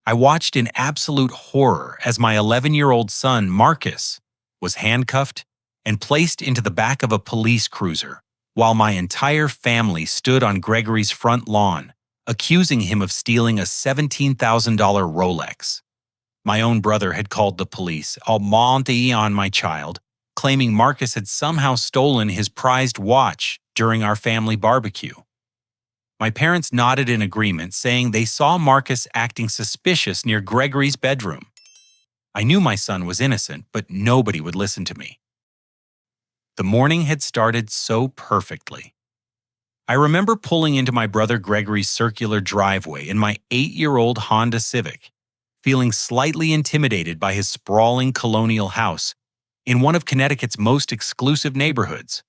I watched in absolute horror as my 11-year-old son, Marcus, was handcuffed and placed into the back of a police cruiser, while my entire family stood on Gregory's front lawn, accusing him of stealing a $17,000 Rolex. My own brother had called the police, all monte on my child, claiming Marcus had somehow stolen his prized watch during our family barbecue. My parents nodded in agreement, saying they saw Marcus acting suspicious near Gregory's bedroom. I knew my son was innocent, but nobody would listen to me. The morning had started so perfectly. I remember pulling into my brother Gregory's circular driveway in my 8-year-old Honda Civic, feeling slightly intimidated by his sprawling colonial house in one of Connecticut's most exclusive neighborhoods.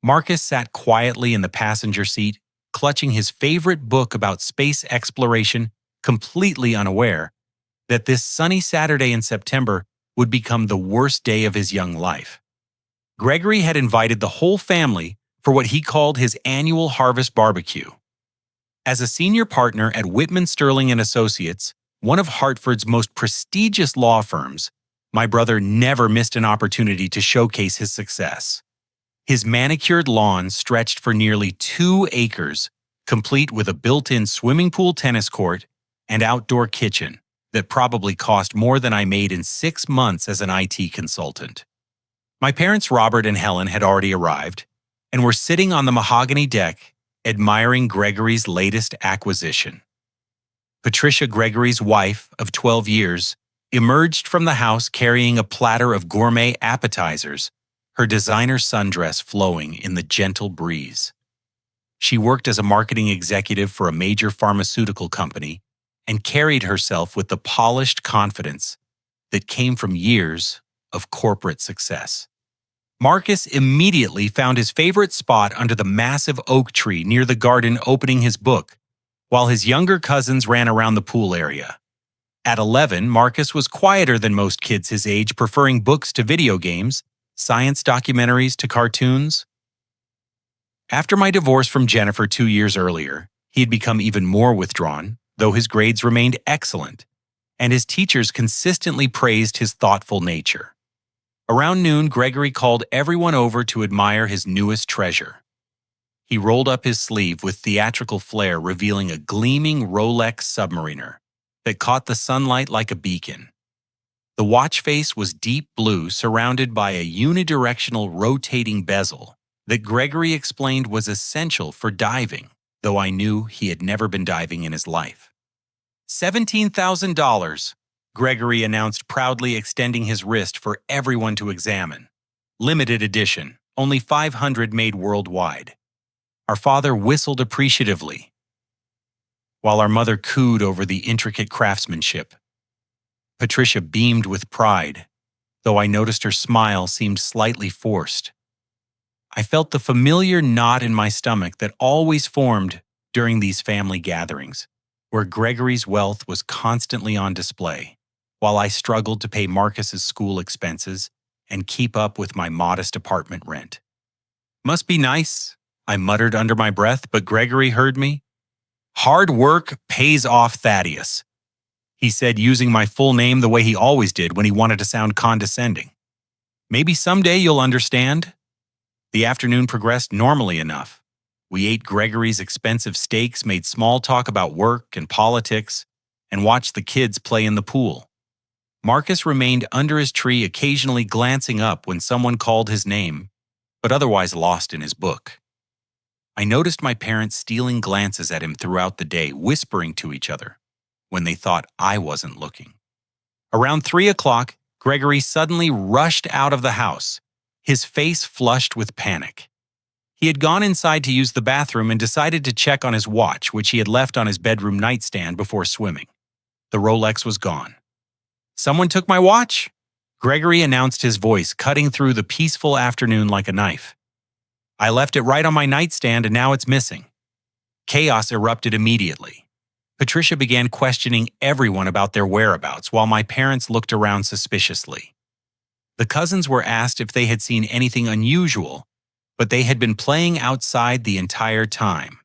Marcus sat quietly in the passenger seat, clutching his favorite book about space exploration, completely unaware that this sunny Saturday in September would become the worst day of his young life. Gregory had invited the whole family for what he called his annual harvest barbecue. As a senior partner at Whitman Sterling and Associates, one of Hartford's most prestigious law firms, my brother never missed an opportunity to showcase his success. His manicured lawn stretched for nearly 2 acres, complete with a built-in swimming pool, tennis court, and outdoor kitchen that probably cost more than I made in 6 months as an IT consultant. My parents, Robert and Helen, had already arrived and were sitting on the mahogany deck, admiring Gregory's latest acquisition. Patricia, Gregory's wife of 12 years, emerged from the house carrying a platter of gourmet appetizers, her designer sundress flowing in the gentle breeze. She worked as a marketing executive for a major pharmaceutical company and carried herself with the polished confidence that came from years of corporate success. Marcus immediately found his favorite spot under the massive oak tree near the garden, opening his book, while his younger cousins ran around the pool area. At 11, Marcus was quieter than most kids his age, preferring books to video games, science documentaries to cartoons. After my divorce from Jennifer 2 years earlier, he had become even more withdrawn, though his grades remained excellent, and his teachers consistently praised his thoughtful nature. Around noon, Gregory called everyone over to admire his newest treasure. He rolled up his sleeve with theatrical flair, revealing a gleaming Rolex submariner that caught the sunlight like a beacon. The watch face was deep blue, surrounded by a unidirectional rotating bezel that Gregory explained was essential for diving, though I knew he had never been diving in his life. $17,000, Gregory announced, proudly extending his wrist for everyone to examine. Limited edition, only 500 made worldwide. Our father whistled appreciatively, while our mother cooed over the intricate craftsmanship. Patricia beamed with pride, though I noticed her smile seemed slightly forced. I felt the familiar knot in my stomach that always formed during these family gatherings, where Gregory's wealth was constantly on display, while I struggled to pay Marcus's school expenses and keep up with my modest apartment rent. "Must be nice," I muttered under my breath, but Gregory heard me. "Hard work pays off, Thaddeus," he said, using my full name the way he always did when he wanted to sound condescending. "Maybe someday you'll understand." The afternoon progressed normally enough. We ate Gregory's expensive steaks, made small talk about work and politics, and watched the kids play in the pool. Marcus remained under his tree, occasionally glancing up when someone called his name, but otherwise lost in his book. I noticed my parents stealing glances at him throughout the day, whispering to each other when they thought I wasn't looking. Around 3 o'clock, Gregory suddenly rushed out of the house, his face flushed with panic. He had gone inside to use the bathroom and decided to check on his watch, which he had left on his bedroom nightstand before swimming. The Rolex was gone. "Someone took my watch?" Gregory announced, his voice cutting through the peaceful afternoon like a knife. "I left it right on my nightstand and now it's missing." Chaos erupted immediately. Patricia began questioning everyone about their whereabouts, while my parents looked around suspiciously. The cousins were asked if they had seen anything unusual, but they had been playing outside the entire time.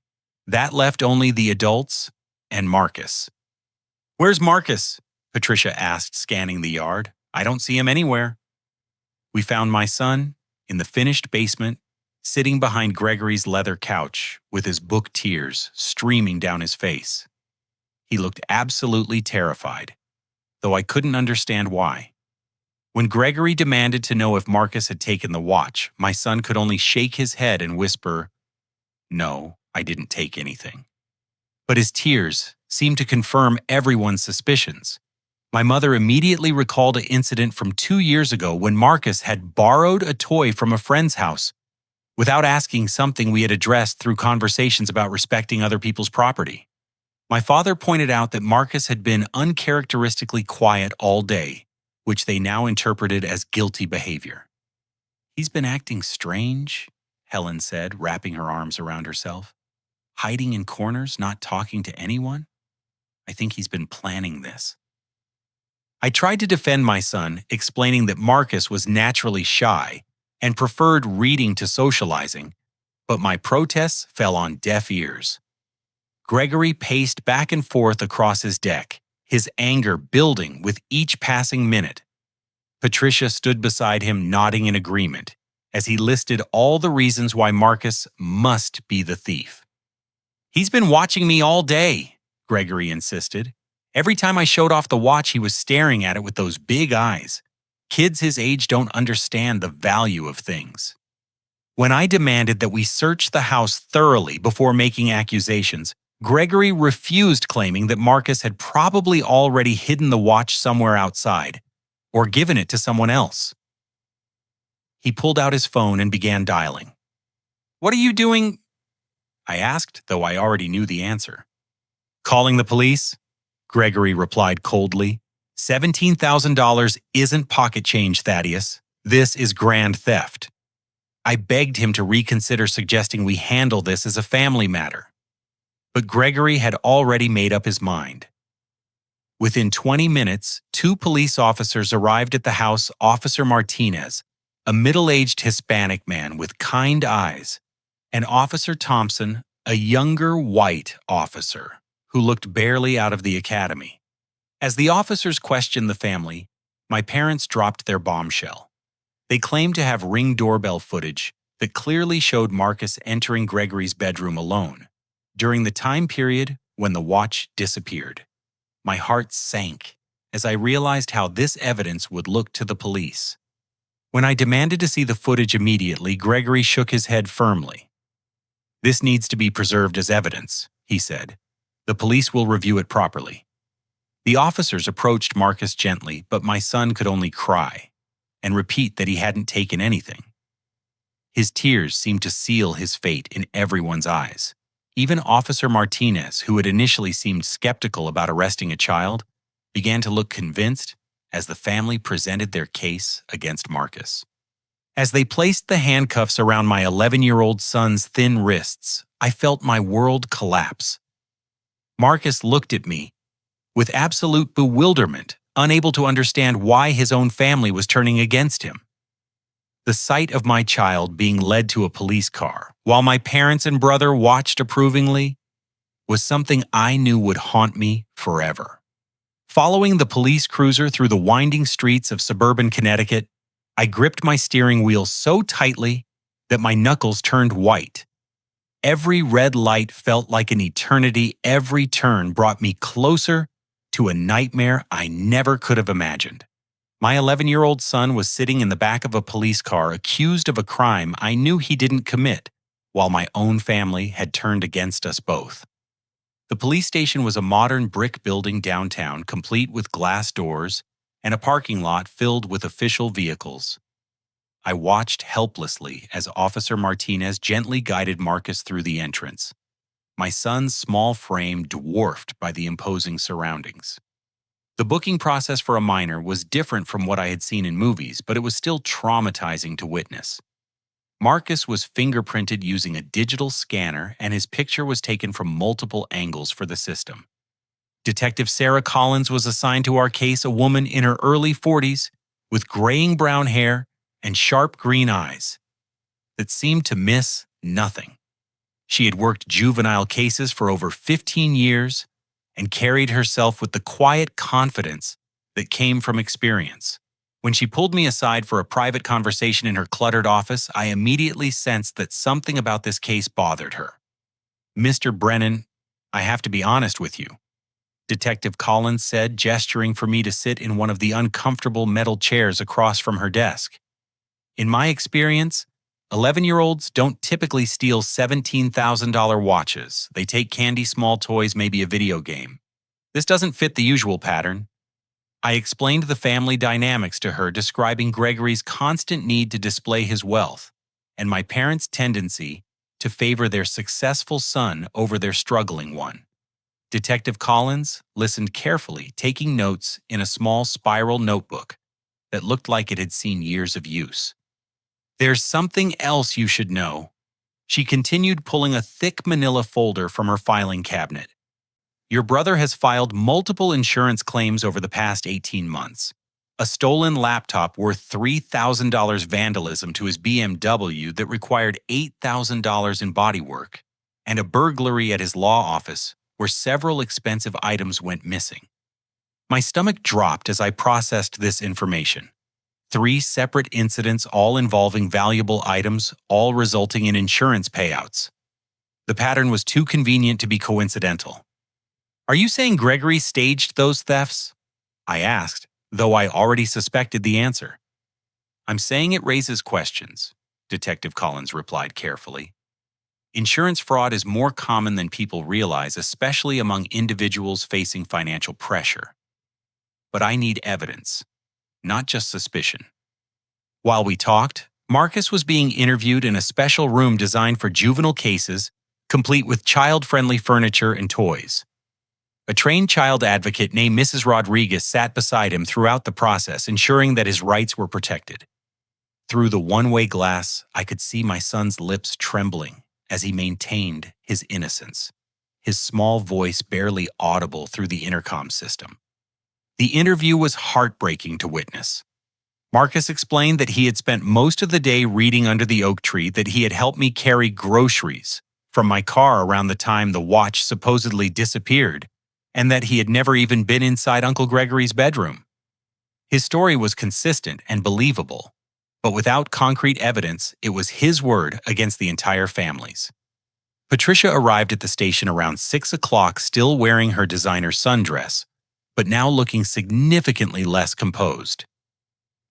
That left only the adults and Marcus. "Where's Marcus?" Patricia asked, scanning the yard. "I don't see him anywhere." We found my son in the finished basement, sitting behind Gregory's leather couch with his book tears streaming down his face. He looked absolutely terrified, though I couldn't understand why. When Gregory demanded to know if Marcus had taken the watch, my son could only shake his head and whisper, "No, I didn't take anything." But his tears seemed to confirm everyone's suspicions. My mother immediately recalled an incident from 2 years ago when Marcus had borrowed a toy from a friend's house without asking, something we had addressed through conversations about respecting other people's property. My father pointed out that Marcus had been uncharacteristically quiet all day, which they now interpreted as guilty behavior. "He's been acting strange," Helen said, wrapping her arms around herself. "Hiding in corners, not talking to anyone. I think he's been planning this." I tried to defend my son, explaining that Marcus was naturally shy and preferred reading to socializing, but my protests fell on deaf ears. Gregory paced back and forth across his deck, his anger building with each passing minute. Patricia stood beside him, nodding in agreement, as he listed all the reasons why Marcus must be the thief. "He's been watching me all day," Gregory insisted. "Every time I showed off the watch, he was staring at it with those big eyes. Kids his age don't understand the value of things." When I demanded that we search the house thoroughly before making accusations, Gregory refused, claiming that Marcus had probably already hidden the watch somewhere outside or given it to someone else. He pulled out his phone and began dialing. "What are you doing?" I asked, though I already knew the answer. "Calling the police," Gregory replied coldly. $17,000 isn't pocket change, Thaddeus. This is grand theft." I begged him to reconsider, suggesting we handle this as a family matter. But Gregory had already made up his mind. Within 20 minutes, 2 police officers arrived at the house. Officer Martinez, a middle-aged Hispanic man with kind eyes, and Officer Thompson, a younger white officer who looked barely out of the academy. As the officers questioned the family, my parents dropped their bombshell. They claimed to have Ring doorbell footage that clearly showed Marcus entering Gregory's bedroom alone during the time period when the watch disappeared. My heart sank as I realized how this evidence would look to the police. When I demanded to see the footage immediately, Gregory shook his head firmly. "This needs to be preserved as evidence," he said. "The police will review it properly." The officers approached Marcus gently, but my son could only cry and repeat that he hadn't taken anything. His tears seemed to seal his fate in everyone's eyes. Even Officer Martinez, who had initially seemed skeptical about arresting a child, began to look convinced as the family presented their case against Marcus. As they placed the handcuffs around my 11-year-old son's thin wrists, I felt my world collapse. Marcus looked at me with absolute bewilderment, unable to understand why his own family was turning against him. The sight of my child being led to a police car, while my parents and brother watched approvingly, was something I knew would haunt me forever. Following the police cruiser through the winding streets of suburban Connecticut, I gripped my steering wheel so tightly that my knuckles turned white. Every red light felt like an eternity. Every turn brought me closer to a nightmare I never could have imagined. My 11-year-old son was sitting in the back of a police car, accused of a crime I knew he didn't commit, while my own family had turned against us both. The police station was a modern brick building downtown, complete with glass doors and a parking lot filled with official vehicles. I watched helplessly as Officer Martinez gently guided Marcus through the entrance, my son's small frame dwarfed by the imposing surroundings. The booking process for a minor was different from what I had seen in movies, but it was still traumatizing to witness. Marcus was fingerprinted using a digital scanner, and his picture was taken from multiple angles for the system. Detective Sarah Collins was assigned to our case, a woman in her early 40s with graying brown hair and sharp green eyes that seemed to miss nothing. She had worked juvenile cases for over 15 years and carried herself with the quiet confidence that came from experience. When she pulled me aside for a private conversation in her cluttered office, I immediately sensed that something about this case bothered her. "Mr. Brennan, I have to be honest with you," Detective Collins said, gesturing for me to sit in one of the uncomfortable metal chairs across from her desk. "In my experience, 11-year-olds don't typically steal $17,000 watches. They take candy, small toys, maybe a video game. This doesn't fit the usual pattern." I explained the family dynamics to her, describing Gregory's constant need to display his wealth and my parents' tendency to favor their successful son over their struggling one. Detective Collins listened carefully, taking notes in a small spiral notebook that looked like it had seen years of use. "There's something else you should know." She continued, pulling a thick manila folder from her filing cabinet. "Your brother has filed multiple insurance claims over the past 18 months. A stolen laptop worth $3,000 vandalism to his BMW that required $8,000 in bodywork, and a burglary at his law office where several expensive items went missing." My stomach dropped as I processed this information. 3 separate incidents, all involving valuable items, all resulting in insurance payouts. The pattern was too convenient to be coincidental. "Are you saying Gregory staged those thefts?" I asked, though I already suspected the answer. "I'm saying it raises questions," Detective Collins replied carefully. "Insurance fraud is more common than people realize, especially among individuals facing financial pressure. But I need evidence, not just suspicion." While we talked, Marcus was being interviewed in a special room designed for juvenile cases, complete with child-friendly furniture and toys. A trained child advocate named Mrs. Rodriguez sat beside him throughout the process, ensuring that his rights were protected. Through the one-way glass, I could see my son's lips trembling as he maintained his innocence, his small voice barely audible through the intercom system. The interview was heartbreaking to witness. Marcus explained that he had spent most of the day reading under the oak tree, that he had helped me carry groceries from my car around the time the watch supposedly disappeared, and that he had never even been inside Uncle Gregory's bedroom. His story was consistent and believable, but without concrete evidence, it was his word against the entire family's. Patricia arrived at the station around 6 o'clock, still wearing her designer sundress, but now looking significantly less composed.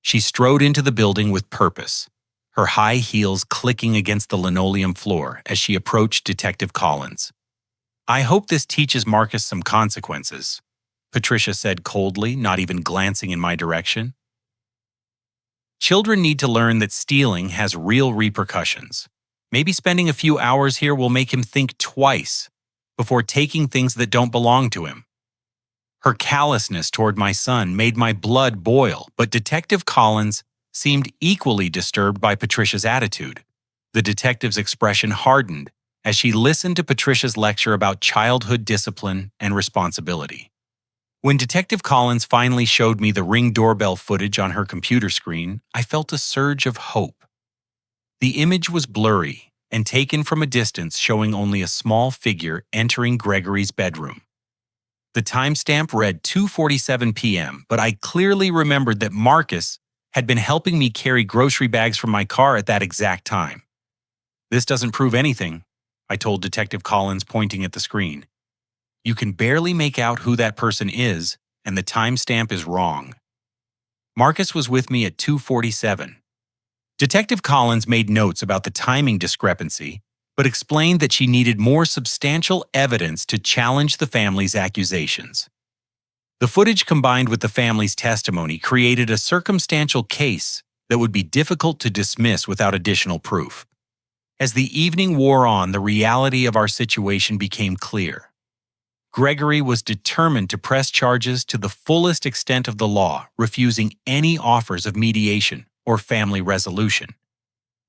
She strode into the building with purpose, her high heels clicking against the linoleum floor as she approached Detective Collins. "I hope this teaches Marcus some consequences," Patricia said coldly, not even glancing in my direction. "Children need to learn that stealing has real repercussions. Maybe spending a few hours here will make him think twice before taking things that don't belong to him." Her callousness toward my son made my blood boil, but Detective Collins seemed equally disturbed by Patricia's attitude. The detective's expression hardened as she listened to Patricia's lecture about childhood discipline and responsibility. When Detective Collins finally showed me the Ring doorbell footage on her computer screen, I felt a surge of hope. The image was blurry and taken from a distance, showing only a small figure entering Gregory's bedroom. The timestamp read 2:47 p.m., but I clearly remembered that Marcus had been helping me carry grocery bags from my car at that exact time. "This doesn't prove anything," I told Detective Collins, pointing at the screen. "You can barely make out who that person is, and the timestamp is wrong." Marcus was with me at 2:47. Detective Collins made notes about the timing discrepancy, but explained that she needed more substantial evidence to challenge the family's accusations. The footage combined with the family's testimony created a circumstantial case that would be difficult to dismiss without additional proof. As the evening wore on, the reality of our situation became clear. Gregory was determined to press charges to the fullest extent of the law, refusing any offers of mediation or family resolution.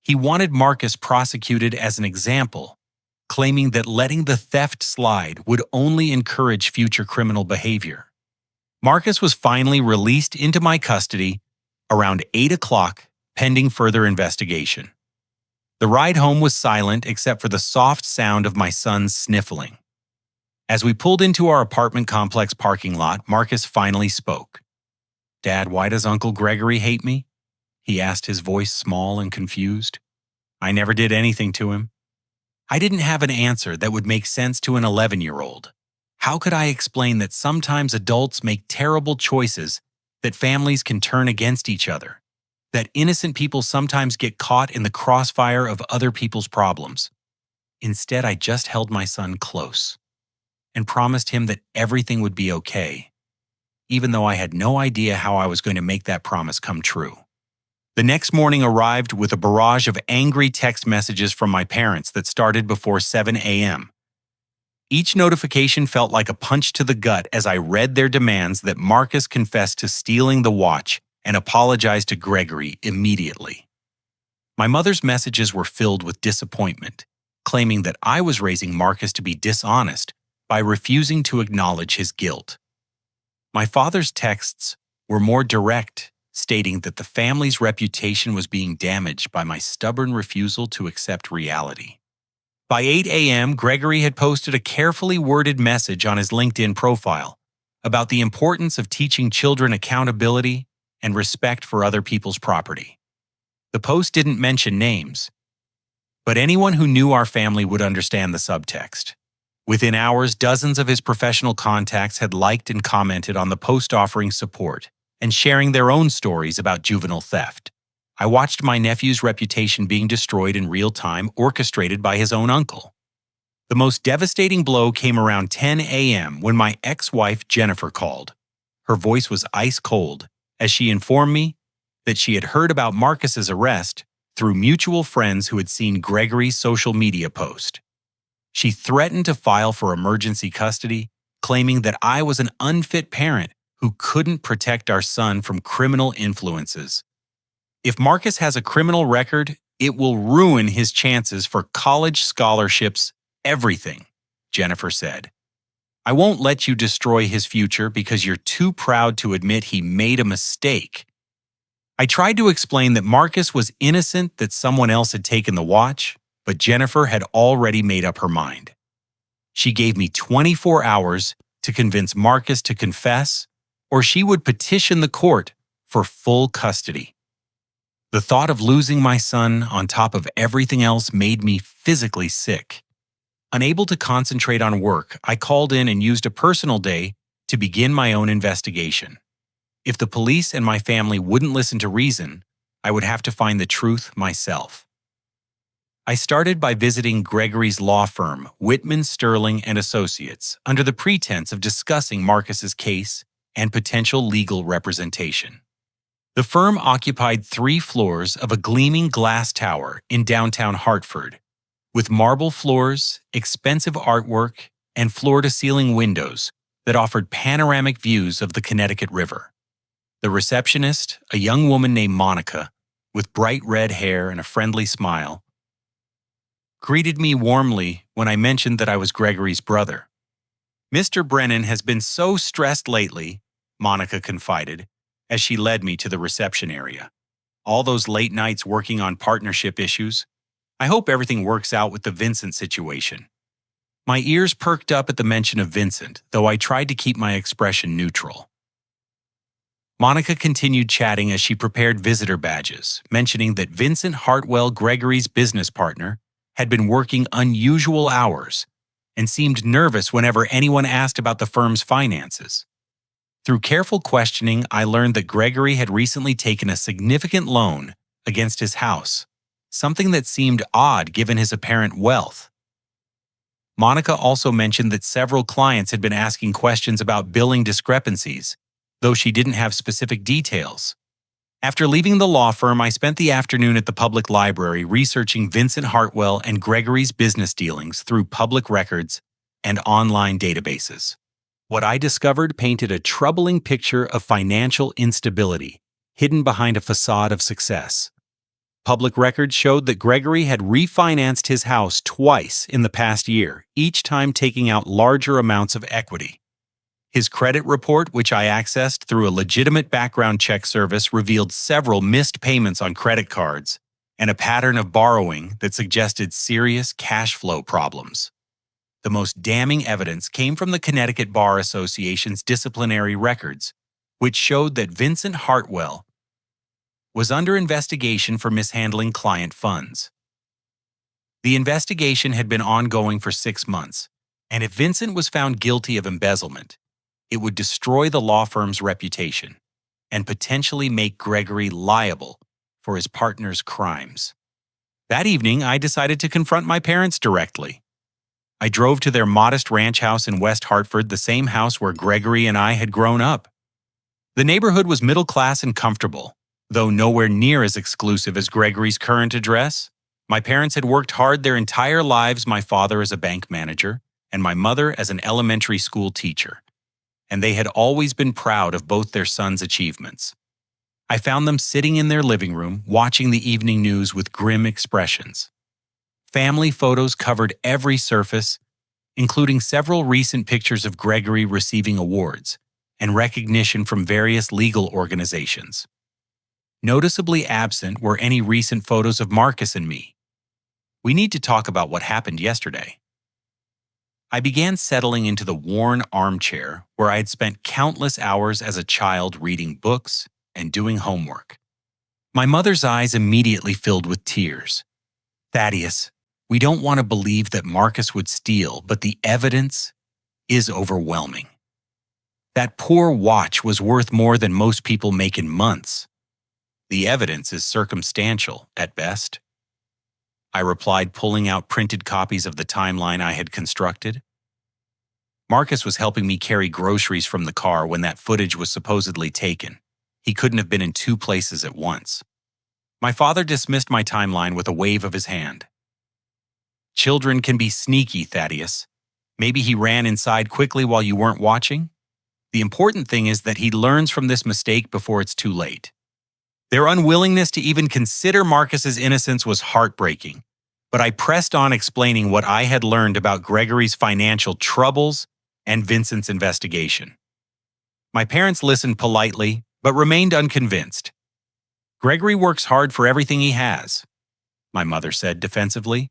He wanted Marcus prosecuted as an example, claiming that letting the theft slide would only encourage future criminal behavior. Marcus was finally released into my custody around 8 o'clock, pending further investigation. The ride home was silent except for the soft sound of my son's sniffling. As we pulled into our apartment complex parking lot, Marcus finally spoke. "Dad, why does Uncle Gregory hate me?" he asked, his voice small and confused. "I never did anything to him." I didn't have an answer that would make sense to an 11-year-old. How could I explain that sometimes adults make terrible choices, that families can turn against each other, that innocent people sometimes get caught in the crossfire of other people's problems? Instead, I just held my son close and promised him that everything would be okay, even though I had no idea how I was going to make that promise come true. The next morning arrived with a barrage of angry text messages from my parents that started before 7 a.m. Each notification felt like a punch to the gut as I read their demands that Marcus confess to stealing the watch and apologize to Gregory immediately. My mother's messages were filled with disappointment, claiming that I was raising Marcus to be dishonest by refusing to acknowledge his guilt. My father's texts were more direct, stating that the family's reputation was being damaged by my stubborn refusal to accept reality. By 8 a.m., Gregory had posted a carefully worded message on his LinkedIn profile about the importance of teaching children accountability and respect for other people's property. The post didn't mention names, but anyone who knew our family would understand the subtext. Within hours, dozens of his professional contacts had liked and commented on the post offering support and sharing their own stories about juvenile theft. I watched my nephew's reputation being destroyed in real time, orchestrated by his own uncle. The most devastating blow came around 10 a.m. when my ex-wife Jennifer called. Her voice was ice cold as she informed me that she had heard about Marcus's arrest through mutual friends who had seen Gregory's social media post. She threatened to file for emergency custody, claiming that I was an unfit parent who couldn't protect our son from criminal influences. If Marcus has a criminal record, it will ruin his chances for college scholarships, everything, Jennifer said. I won't let you destroy his future because you're too proud to admit he made a mistake. I tried to explain that Marcus was innocent, that someone else had taken the watch, but Jennifer had already made up her mind. She gave me 24 hours to convince Marcus to confess, or she would petition the court for full custody. The thought of losing my son on top of everything else made me physically sick. Unable to concentrate on work, I called in and used a personal day to begin my own investigation. If the police and my family wouldn't listen to reason, I would have to find the truth myself. I started by visiting Gregory's law firm, Whitman, Sterling and Associates, under the pretense of discussing Marcus's case and potential legal representation. The firm occupied 3 floors of a gleaming glass tower in downtown Hartford, with marble floors, expensive artwork, and floor-to-ceiling windows that offered panoramic views of the Connecticut River. The receptionist, a young woman named Monica, with bright red hair and a friendly smile, greeted me warmly when I mentioned that I was Gregory's brother. "Mr. Brennan has been so stressed lately," Monica confided, as she led me to the reception area. "All those late nights working on partnership issues. I hope everything works out with the Vincent situation." My ears perked up at the mention of Vincent, though I tried to keep my expression neutral. Monica continued chatting as she prepared visitor badges, mentioning that Vincent Hartwell, Gregory's business partner, had been working unusual hours and seemed nervous whenever anyone asked about the firm's finances. Through careful questioning, I learned that Gregory had recently taken a significant loan against his house, something that seemed odd given his apparent wealth. Monica also mentioned that several clients had been asking questions about billing discrepancies, though she didn't have specific details. After leaving the law firm, I spent the afternoon at the public library researching Vincent Hartwell and Gregory's business dealings through public records and online databases. What I discovered painted a troubling picture of financial instability, hidden behind a facade of success. Public records showed that Gregory had refinanced his house twice in the past year, each time taking out larger amounts of equity. His credit report, which I accessed through a legitimate background check service, revealed several missed payments on credit cards and a pattern of borrowing that suggested serious cash flow problems. The most damning evidence came from the Connecticut Bar Association's disciplinary records, which showed that Vincent Hartwell was under investigation for mishandling client funds. The investigation had been ongoing for 6 months, and if Vincent was found guilty of embezzlement, it would destroy the law firm's reputation and potentially make Gregory liable for his partner's crimes. That evening, I decided to confront my parents directly. I drove to their modest ranch house in West Hartford, the same house where Gregory and I had grown up. The neighborhood was middle class and comfortable, though nowhere near as exclusive as Gregory's current address. My parents had worked hard their entire lives, my father as a bank manager and my mother as an elementary school teacher, and they had always been proud of both their sons' achievements. I found them sitting in their living room, watching the evening news with grim expressions. Family photos covered every surface, including several recent pictures of Gregory receiving awards and recognition from various legal organizations. Noticeably absent were any recent photos of Marcus and me. We need to talk about what happened yesterday. I began settling into the worn armchair where I had spent countless hours as a child reading books and doing homework. My mother's eyes immediately filled with tears. "Thaddeus, we don't want to believe that Marcus would steal, but the evidence is overwhelming. That poor watch was worth more than most people make in months. The evidence is circumstantial at best," I replied, pulling out printed copies of the timeline I had constructed. Marcus was helping me carry groceries from the car when that footage was supposedly taken. He couldn't have been in 2 places at once. My father dismissed my timeline with a wave of his hand. "Children can be sneaky, Thaddeus. Maybe he ran inside quickly while you weren't watching. The important thing is that he learns from this mistake before it's too late." Their unwillingness to even consider Marcus's innocence was heartbreaking, but I pressed on explaining what I had learned about Gregory's financial troubles and Vincent's investigation. My parents listened politely, but remained unconvinced. "Gregory works hard for everything he has," my mother said defensively.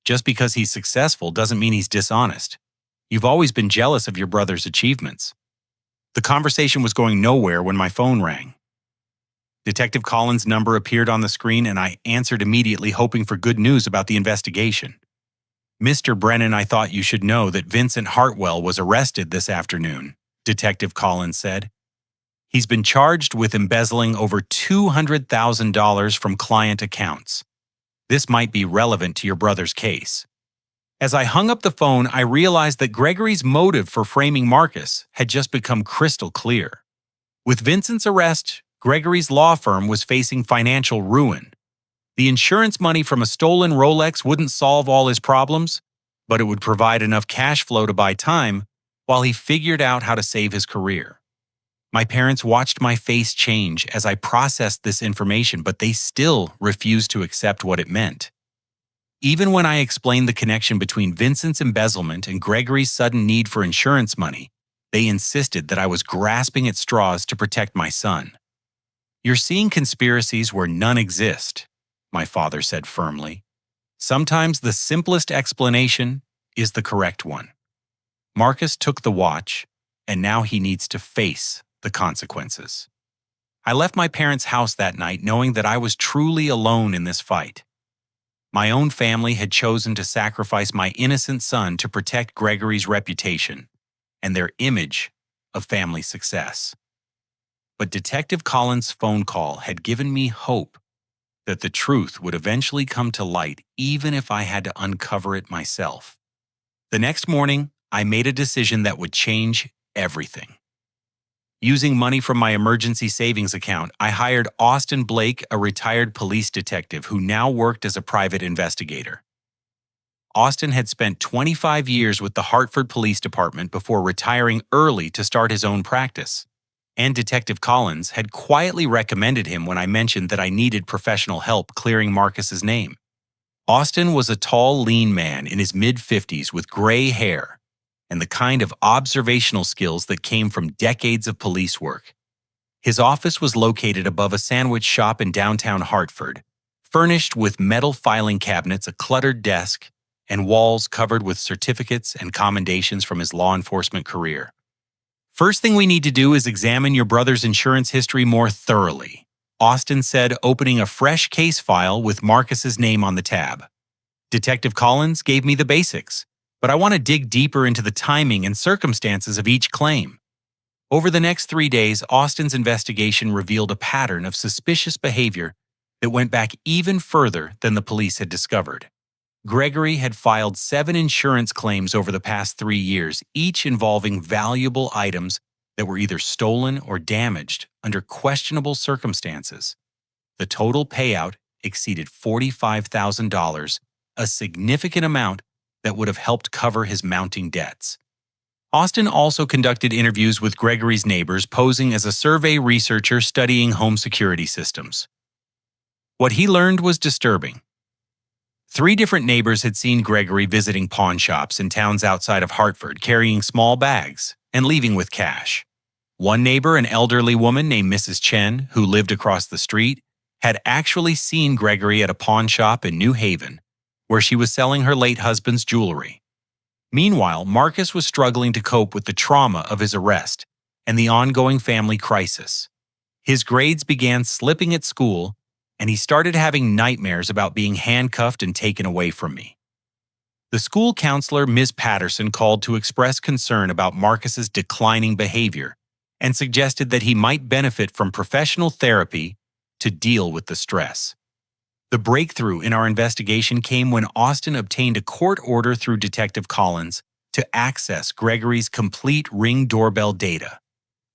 "Just because he's successful doesn't mean he's dishonest. You've always been jealous of your brother's achievements." The conversation was going nowhere when my phone rang. Detective Collins' number appeared on the screen, and I answered immediately, hoping for good news about the investigation. "Mr. Brennan, I thought you should know that Vincent Hartwell was arrested this afternoon," Detective Collins said. "He's been charged with embezzling over $200,000 from client accounts. This might be relevant to your brother's case." As I hung up the phone, I realized that Gregory's motive for framing Marcus had just become crystal clear. With Vincent's arrest, Gregory's law firm was facing financial ruin. The insurance money from a stolen Rolex wouldn't solve all his problems, but it would provide enough cash flow to buy time while he figured out how to save his career. My parents watched my face change as I processed this information, but they still refused to accept what it meant. Even when I explained the connection between Vincent's embezzlement and Gregory's sudden need for insurance money, they insisted that I was grasping at straws to protect my son. "You're seeing conspiracies where none exist," my father said firmly. "Sometimes the simplest explanation is the correct one. Marcus took the watch, and now he needs to face the consequences." I left my parents' house that night knowing that I was truly alone in this fight. My own family had chosen to sacrifice my innocent son to protect Gregory's reputation and their image of family success. But Detective Collins' phone call had given me hope that the truth would eventually come to light, even if I had to uncover it myself. The next morning, I made a decision that would change everything. Using money from my emergency savings account, I hired Austin Blake, a retired police detective who now worked as a private investigator. Austin had spent 25 years with the Hartford Police Department before retiring early to start his own practice, and Detective Collins had quietly recommended him when I mentioned that I needed professional help clearing Marcus's name. Austin was a tall, lean man in his mid-50s with gray hair and the kind of observational skills that came from decades of police work. His office was located above a sandwich shop in downtown Hartford, furnished with metal filing cabinets, a cluttered desk, and walls covered with certificates and commendations from his law enforcement career. "First thing we need to do is examine your brother's insurance history more thoroughly," Austin said, opening a fresh case file with Marcus's name on the tab. "Detective Collins gave me the basics, but I want to dig deeper into the timing and circumstances of each claim." Over the next 3 days, Austin's investigation revealed a pattern of suspicious behavior that went back even further than the police had discovered. Gregory had filed 7 insurance claims over the past 3 years, each involving valuable items that were either stolen or damaged under questionable circumstances. The total payout exceeded $45,000, a significant amount that would have helped cover his mounting debts. Austin also conducted interviews with Gregory's neighbors, posing as a survey researcher studying home security systems. What he learned was disturbing. 3 different neighbors had seen Gregory visiting pawn shops in towns outside of Hartford, carrying small bags and leaving with cash. One neighbor, an elderly woman named Mrs. Chen, who lived across the street, had actually seen Gregory at a pawn shop in New Haven, where she was selling her late husband's jewelry. Meanwhile, Marcus was struggling to cope with the trauma of his arrest and the ongoing family crisis. His grades began slipping at school, and he started having nightmares about being handcuffed and taken away from me. The school counselor, Ms. Patterson, called to express concern about Marcus's declining behavior and suggested that he might benefit from professional therapy to deal with the stress. The breakthrough in our investigation came when Austin obtained a court order through Detective Collins to access Gregory's complete Ring doorbell data.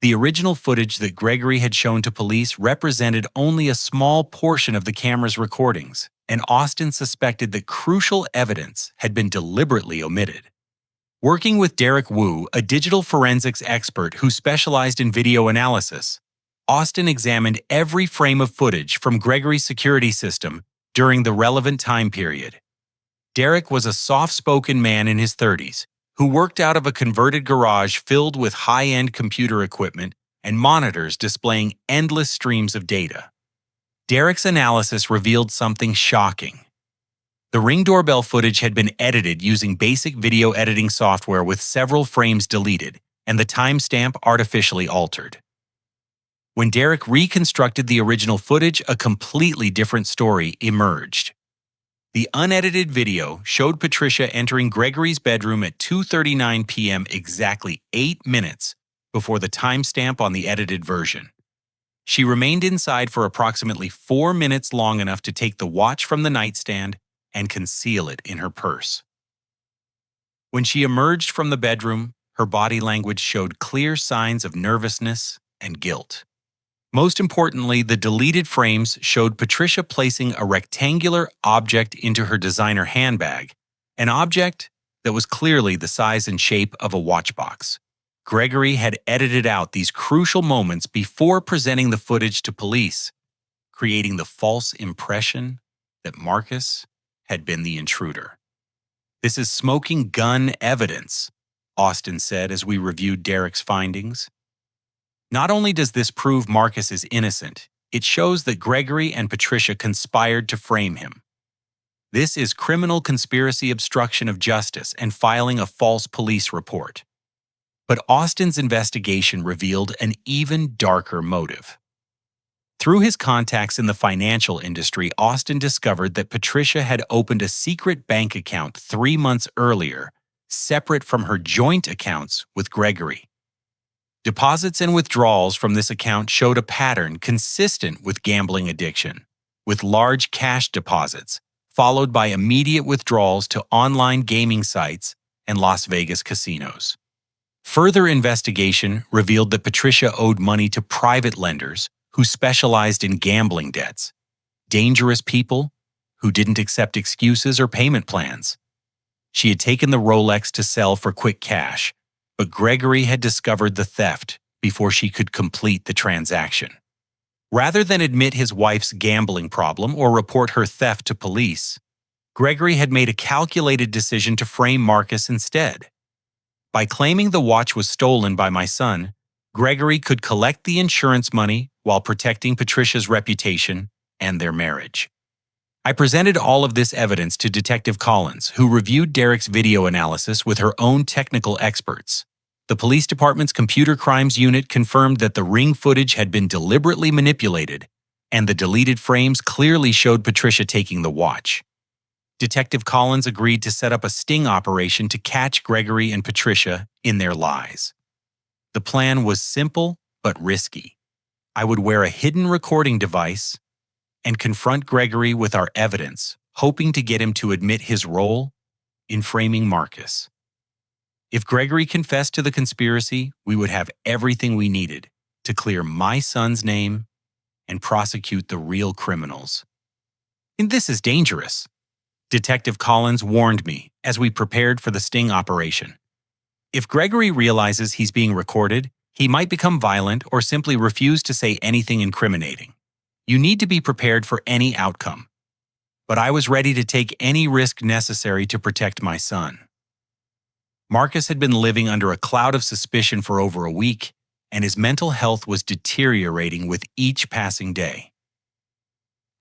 The original footage that Gregory had shown to police represented only a small portion of the camera's recordings, and Austin suspected that crucial evidence had been deliberately omitted. Working with Derek Wu, a digital forensics expert who specialized in video analysis, Austin examined every frame of footage from Gregory's security system during the relevant time period. Derek was a soft-spoken man in his 30s who worked out of a converted garage filled with high-end computer equipment and monitors displaying endless streams of data. Derek's analysis revealed something shocking. The Ring doorbell footage had been edited using basic video editing software with several frames deleted and the timestamp artificially altered. When Derek reconstructed the original footage, a completely different story emerged. The unedited video showed Patricia entering Gregory's bedroom at 2:39 p.m., exactly 8 minutes before the timestamp on the edited version. She remained inside for approximately 4 minutes, long enough to take the watch from the nightstand and conceal it in her purse. When she emerged from the bedroom, her body language showed clear signs of nervousness and guilt. Most importantly, the deleted frames showed Patricia placing a rectangular object into her designer handbag, an object that was clearly the size and shape of a watch box. Gregory had edited out these crucial moments before presenting the footage to police, creating the false impression that Marcus had been the intruder. "This is smoking gun evidence," Austin said as we reviewed Derek's findings. "Not only does this prove Marcus is innocent, it shows that Gregory and Patricia conspired to frame him. This is criminal conspiracy, obstruction of justice, and filing a false police report." But Austin's investigation revealed an even darker motive. Through his contacts in the financial industry, Austin discovered that Patricia had opened a secret bank account 3 months earlier, separate from her joint accounts with Gregory. Deposits and withdrawals from this account showed a pattern consistent with gambling addiction, with large cash deposits, followed by immediate withdrawals to online gaming sites and Las Vegas casinos. Further investigation revealed that Patricia owed money to private lenders who specialized in gambling debts, dangerous people who didn't accept excuses or payment plans. She had taken the Rolex to sell for quick cash, but Gregory had discovered the theft before she could complete the transaction. Rather than admit his wife's gambling problem or report her theft to police, Gregory had made a calculated decision to frame Marcus instead. By claiming the watch was stolen by my son, Gregory could collect the insurance money while protecting Patricia's reputation and their marriage. I presented all of this evidence to Detective Collins, who reviewed Derek's video analysis with her own technical experts. The police department's computer crimes unit confirmed that the ring footage had been deliberately manipulated, and the deleted frames clearly showed Patricia taking the watch. Detective Collins agreed to set up a sting operation to catch Gregory and Patricia in their lies. The plan was simple but risky. I would wear a hidden recording device and confront Gregory with our evidence, hoping to get him to admit his role in framing Marcus. If Gregory confessed to the conspiracy, we would have everything we needed to clear my son's name and prosecute the real criminals. And this is dangerous, Detective Collins warned me as we prepared for the sting operation. If Gregory realizes he's being recorded, he might become violent or simply refuse to say anything incriminating. You need to be prepared for any outcome. But I was ready to take any risk necessary to protect my son. Marcus had been living under a cloud of suspicion for over a week, and his mental health was deteriorating with each passing day.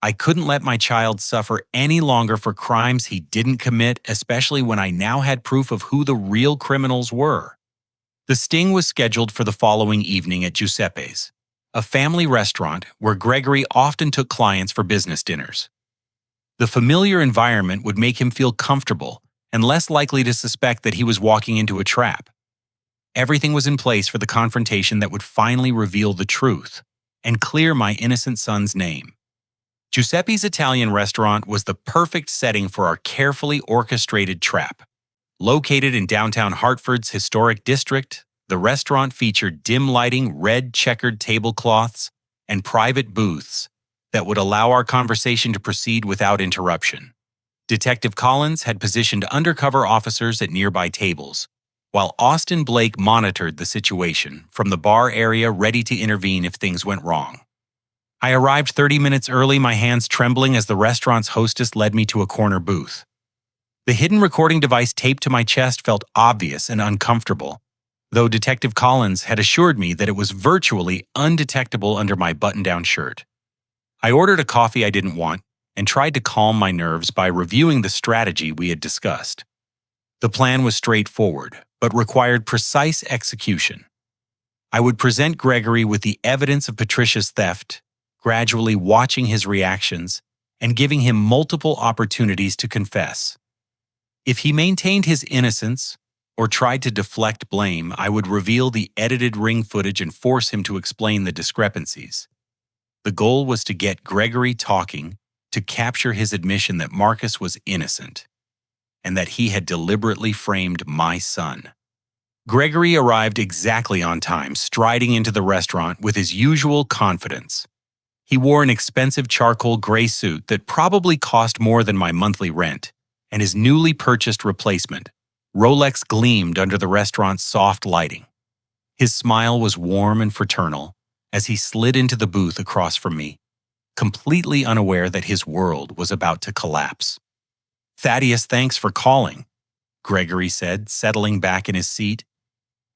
I couldn't let my child suffer any longer for crimes he didn't commit, especially when I now had proof of who the real criminals were. The sting was scheduled for the following evening at Giuseppe's, a family restaurant where Gregory often took clients for business dinners. The familiar environment would make him feel comfortable and less likely to suspect that he was walking into a trap. Everything was in place for the confrontation that would finally reveal the truth and clear my innocent son's name. Giuseppe's Italian restaurant was the perfect setting for our carefully orchestrated trap. Located in downtown Hartford's historic district, the restaurant featured dim lighting, red checkered tablecloths, and private booths that would allow our conversation to proceed without interruption. Detective Collins had positioned undercover officers at nearby tables, while Austin Blake monitored the situation from the bar area, ready to intervene if things went wrong. I arrived 30 minutes early, my hands trembling as the restaurant's hostess led me to a corner booth. The hidden recording device taped to my chest felt obvious and uncomfortable, though Detective Collins had assured me that it was virtually undetectable under my button-down shirt. I ordered a coffee I didn't want and tried to calm my nerves by reviewing the strategy we had discussed. The plan was straightforward, but required precise execution. I would present Gregory with the evidence of Patricia's theft, gradually watching his reactions and giving him multiple opportunities to confess. If he maintained his innocence or tried to deflect blame, I would reveal the edited ring footage and force him to explain the discrepancies. The goal was to get Gregory talking, to capture his admission that Marcus was innocent and that he had deliberately framed my son. Gregory arrived exactly on time, striding into the restaurant with his usual confidence. He wore an expensive charcoal gray suit that probably cost more than my monthly rent, and his newly purchased replacement, Rolex, gleamed under the restaurant's soft lighting. His smile was warm and fraternal as he slid into the booth across from me, completely unaware that his world was about to collapse. "Thaddeus, thanks for calling," Gregory said, settling back in his seat.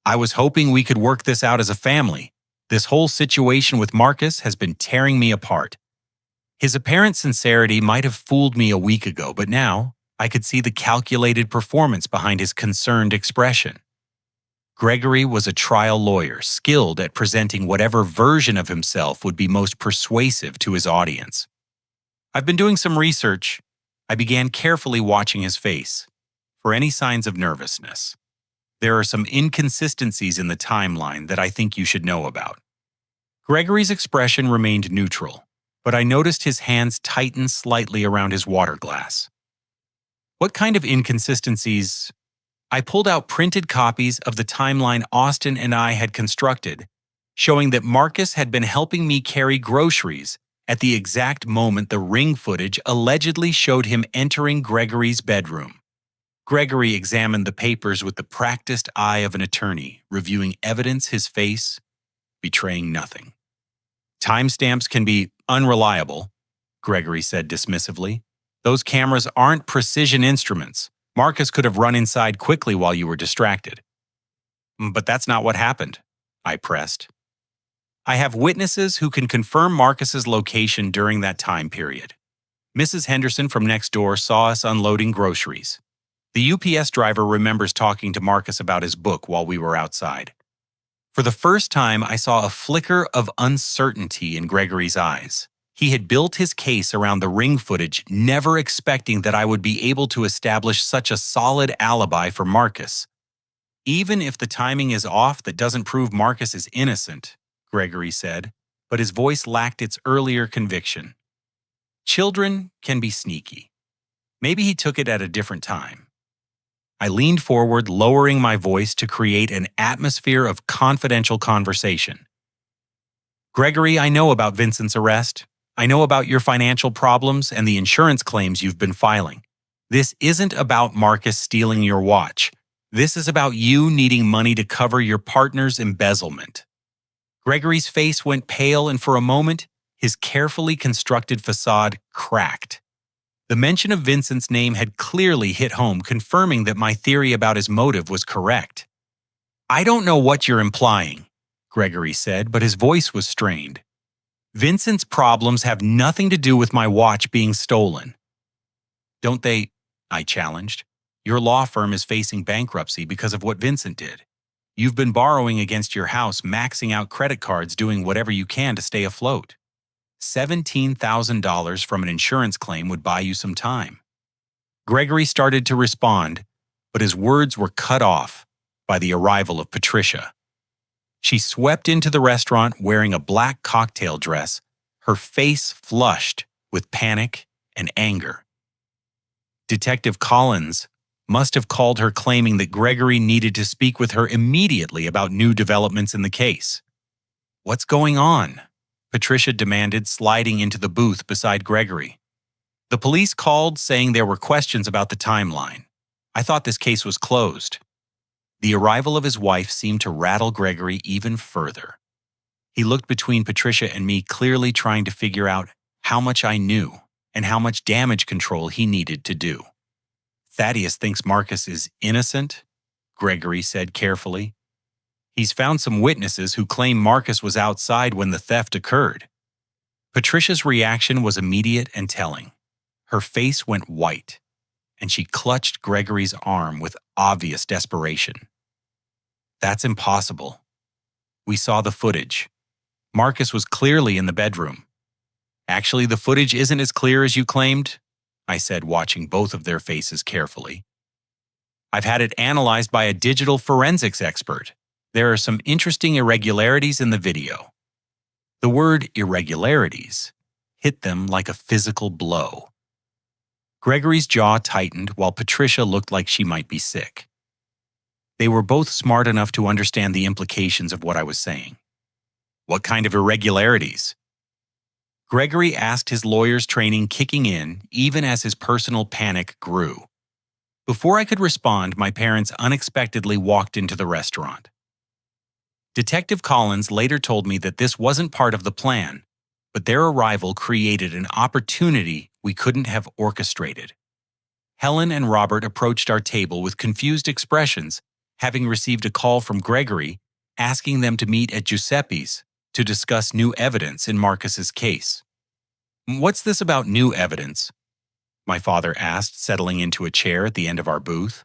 "I was hoping we could work this out as a family. This whole situation with Marcus has been tearing me apart." His apparent sincerity might have fooled me a week ago, but now I could see the calculated performance behind his concerned expression. Gregory was a trial lawyer, skilled at presenting whatever version of himself would be most persuasive to his audience. "I've been doing some research." I began carefully watching his face for any signs of nervousness. "There are some inconsistencies in the timeline that I think you should know about." Gregory's expression remained neutral, but I noticed his hands tighten slightly around his water glass. "What kind of inconsistencies?" I pulled out printed copies of the timeline Austin and I had constructed, showing that Marcus had been helping me carry groceries at the exact moment the ring footage allegedly showed him entering Gregory's bedroom. Gregory examined the papers with the practiced eye of an attorney, reviewing evidence, his face betraying nothing. "Timestamps can be unreliable," Gregory said dismissively. "Those cameras aren't precision instruments. Marcus could have run inside quickly while you were distracted." "But that's not what happened," I pressed. "I have witnesses who can confirm Marcus's location during that time period. Mrs. Henderson from next door saw us unloading groceries. The UPS driver remembers talking to Marcus about his book while we were outside. For the first time, I saw a flicker of uncertainty in Gregory's eyes. He had built his case around the ring footage, never expecting that I would be able to establish such a solid alibi for Marcus. Even if the timing is off, that doesn't prove Marcus is innocent, Gregory said, but his voice lacked its earlier conviction. Children can be sneaky. Maybe he took it at a different time. I leaned forward, lowering my voice to create an atmosphere of confidential conversation. Gregory, I know about Vincent's arrest. I know about your financial problems and the insurance claims you've been filing. This isn't about Marcus stealing your watch. This is about you needing money to cover your partner's embezzlement. Gregory's face went pale, and for a moment, his carefully constructed facade cracked. The mention of Vincent's name had clearly hit home, confirming that my theory about his motive was correct. I don't know what you're implying, Gregory said, but his voice was strained. Vincent's problems have nothing to do with my watch being stolen. Don't they? I challenged. Your law firm is facing bankruptcy because of what Vincent did. You've been borrowing against your house, maxing out credit cards, doing whatever you can to stay afloat. $17,000 from an insurance claim would buy you some time. Gregory started to respond, but his words were cut off by the arrival of Patricia. She swept into the restaurant wearing a black cocktail dress, her face flushed with panic and anger. Detective Collins must have called her, claiming that Gregory needed to speak with her immediately about new developments in the case. What's going on? Patricia demanded, sliding into the booth beside Gregory. The police called, saying there were questions about the timeline. I thought this case was closed. The arrival of his wife seemed to rattle Gregory even further. He looked between Patricia and me, clearly trying to figure out how much I knew and how much damage control he needed to do. Thaddeus thinks Marcus is innocent, Gregory said carefully. He's found some witnesses who claim Marcus was outside when the theft occurred. Patricia's reaction was immediate and telling. Her face went white, and she clutched Gregory's arm with obvious desperation. That's impossible. We saw the footage. Marcus was clearly in the bedroom. Actually, the footage isn't as clear as you claimed, I said, watching both of their faces carefully. I've had it analyzed by a digital forensics expert. There are some interesting irregularities in the video. The word irregularities hit them like a physical blow. Gregory's jaw tightened while Patricia looked like she might be sick. They were both smart enough to understand the implications of what I was saying. What kind of irregularities? Gregory asked, his lawyer's training kicking in even as his personal panic grew. Before I could respond, my parents unexpectedly walked into the restaurant. Detective Collins later told me that this wasn't part of the plan, but their arrival created an opportunity we couldn't have orchestrated. Helen and Robert approached our table with confused expressions, having received a call from Gregory asking them to meet at Giuseppe's to discuss new evidence in Marcus's case. What's this about new evidence? My father asked, settling into a chair at the end of our booth.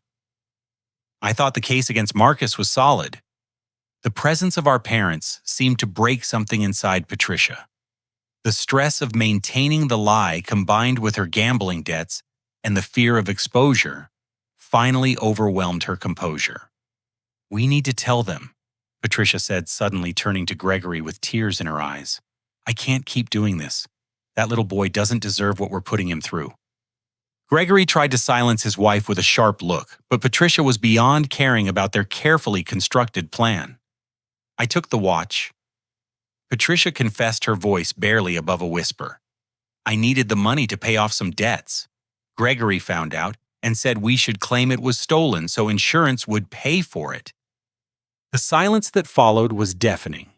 I thought the case against Marcus was solid. The presence of our parents seemed to break something inside Patricia. The stress of maintaining the lie, combined with her gambling debts and the fear of exposure, finally overwhelmed her composure. We need to tell them, Patricia said, suddenly turning to Gregory with tears in her eyes. I can't keep doing this. That little boy doesn't deserve what we're putting him through. Gregory tried to silence his wife with a sharp look, but Patricia was beyond caring about their carefully constructed plan. I took the watch. Patricia confessed, her voice barely above a whisper. I needed the money to pay off some debts. Gregory found out and said we should claim it was stolen so insurance would pay for it. The silence that followed was deafening.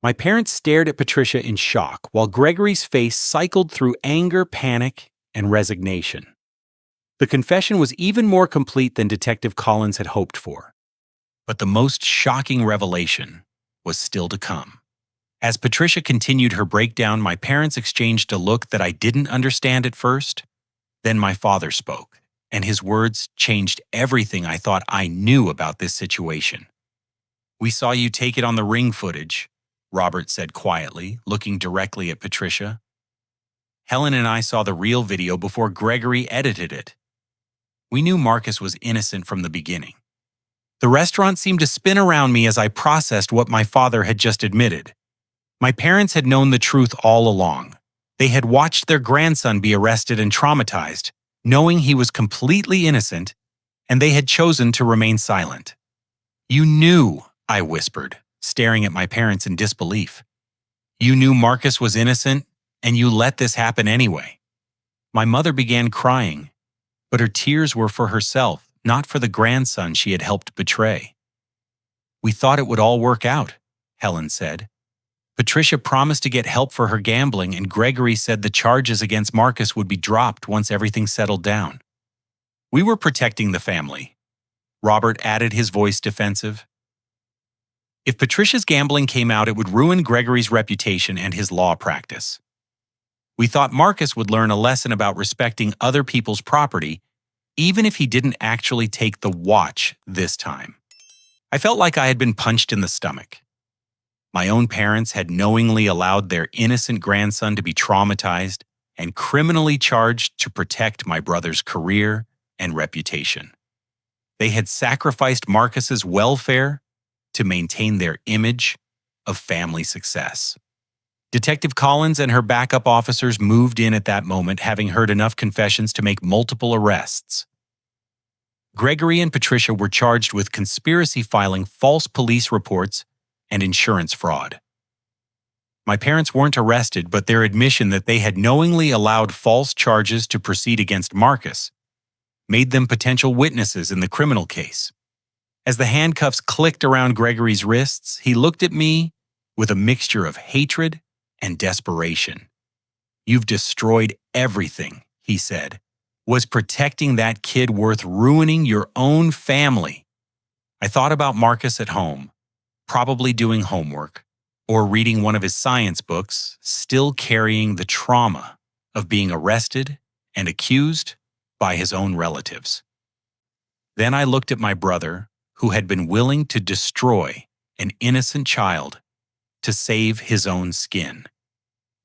My parents stared at Patricia in shock while Gregory's face cycled through anger, panic, and resignation. The confession was even more complete than Detective Collins had hoped for. But the most shocking revelation was still to come. As Patricia continued her breakdown, my parents exchanged a look that I didn't understand at first. Then my father spoke, and his words changed everything I thought I knew about this situation. "We saw you take it on the ring footage," Robert said quietly, looking directly at Patricia. "Helen and I saw the real video before Gregory edited it. We knew Marcus was innocent from the beginning." The restaurant seemed to spin around me as I processed what my father had just admitted. My parents had known the truth all along. They had watched their grandson be arrested and traumatized, knowing he was completely innocent, and they had chosen to remain silent. "You knew," I whispered, staring at my parents in disbelief. "You knew Marcus was innocent, and you let this happen anyway." My mother began crying, but her tears were for herself, not for the grandson she had helped betray. "We thought it would all work out," Helen said. "Patricia promised to get help for her gambling, and Gregory said the charges against Marcus would be dropped once everything settled down. We were protecting the family." Robert added, his voice defensive. "If Patricia's gambling came out, it would ruin Gregory's reputation and his law practice. We thought Marcus would learn a lesson about respecting other people's property, even if he didn't actually take the watch this time." I felt like I had been punched in the stomach. My own parents had knowingly allowed their innocent grandson to be traumatized and criminally charged to protect my brother's career and reputation. They had sacrificed Marcus's welfare to maintain their image of family success. Detective Collins and her backup officers moved in at that moment, having heard enough confessions to make multiple arrests. Gregory and Patricia were charged with conspiracy filing false police reports and insurance fraud. My parents weren't arrested, but their admission that they had knowingly allowed false charges to proceed against Marcus made them potential witnesses in the criminal case. As the handcuffs clicked around Gregory's wrists, he looked at me with a mixture of hatred and desperation. "You've destroyed everything," he said. "Was protecting that kid worth ruining your own family?" I thought about Marcus at home, probably doing homework, or reading one of his science books, still carrying the trauma of being arrested and accused by his own relatives. Then I looked at my brother, who had been willing to destroy an innocent child to save his own skin.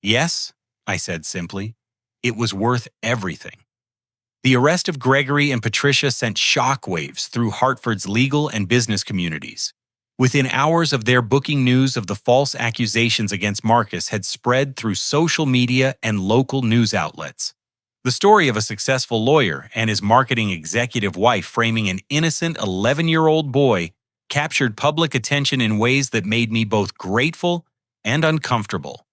"Yes," I said simply, "it was worth everything." The arrest of Gregory and Patricia sent shockwaves through Hartford's legal and business communities. Within hours of their booking, news of the false accusations against Marcus had spread through social media and local news outlets. The story of a successful lawyer and his marketing executive wife framing an innocent 11-year-old boy captured public attention in ways that made me both grateful and uncomfortable.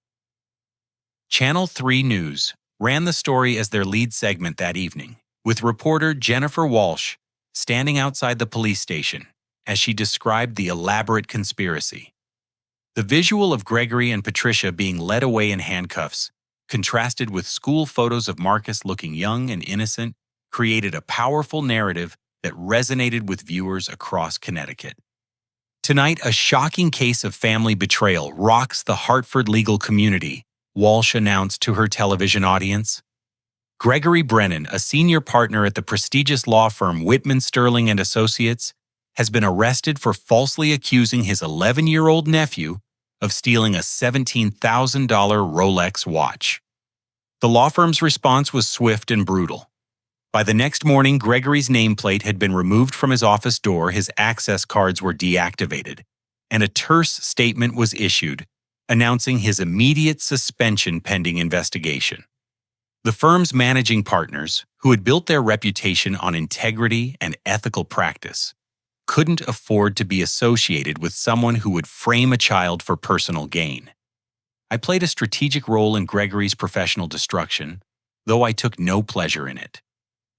Channel 3 News ran the story as their lead segment that evening, with reporter Jennifer Walsh standing outside the police station as she described the elaborate conspiracy. The visual of Gregory and Patricia being led away in handcuffs, contrasted with school photos of Marcus looking young and innocent, created a powerful narrative that resonated with viewers across Connecticut. "Tonight, a shocking case of family betrayal rocks the Hartford legal community," Walsh announced to her television audience. Gregory Brennan, a senior partner at the prestigious law firm Whitman Sterling and Associates, has been arrested for falsely accusing his 11-year-old nephew of stealing a $17,000 Rolex watch. The law firm's response was swift and brutal. By the next morning, Gregory's nameplate had been removed from his office door, his access cards were deactivated, and a terse statement was issued, announcing his immediate suspension pending investigation. The firm's managing partners, who had built their reputation on integrity and ethical practice, couldn't afford to be associated with someone who would frame a child for personal gain. I played a strategic role in Gregory's professional destruction, though I took no pleasure in it.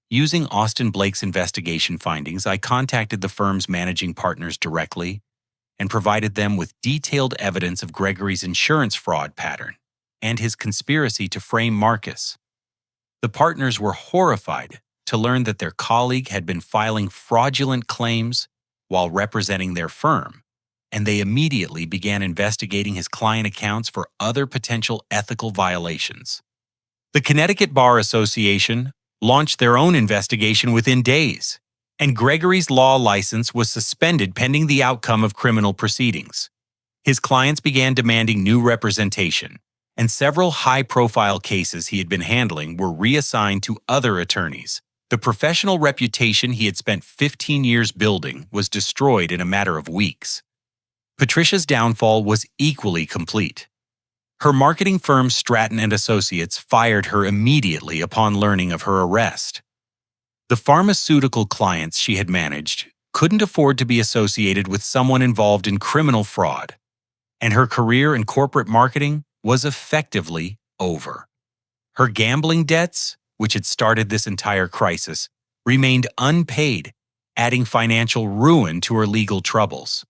Using Austin Blake's investigation findings, I contacted the firm's managing partners directly and provided them with detailed evidence of Gregory's insurance fraud pattern and his conspiracy to frame Marcus. The partners were horrified to learn that their colleague had been filing fraudulent claims while representing their firm, and they immediately began investigating his client accounts for other potential ethical violations. The Connecticut Bar Association launched their own investigation within days, and Gregory's law license was suspended pending the outcome of criminal proceedings. His clients began demanding new representation, and several high-profile cases he had been handling were reassigned to other attorneys. The professional reputation he had spent 15 years building was destroyed in a matter of weeks. Patricia's downfall was equally complete. Her marketing firm Stratton and Associates fired her immediately upon learning of her arrest. The pharmaceutical clients she had managed couldn't afford to be associated with someone involved in criminal fraud, and her career in corporate marketing was effectively over. Her gambling debts, which had started this entire crisis, remained unpaid, adding financial ruin to her legal troubles.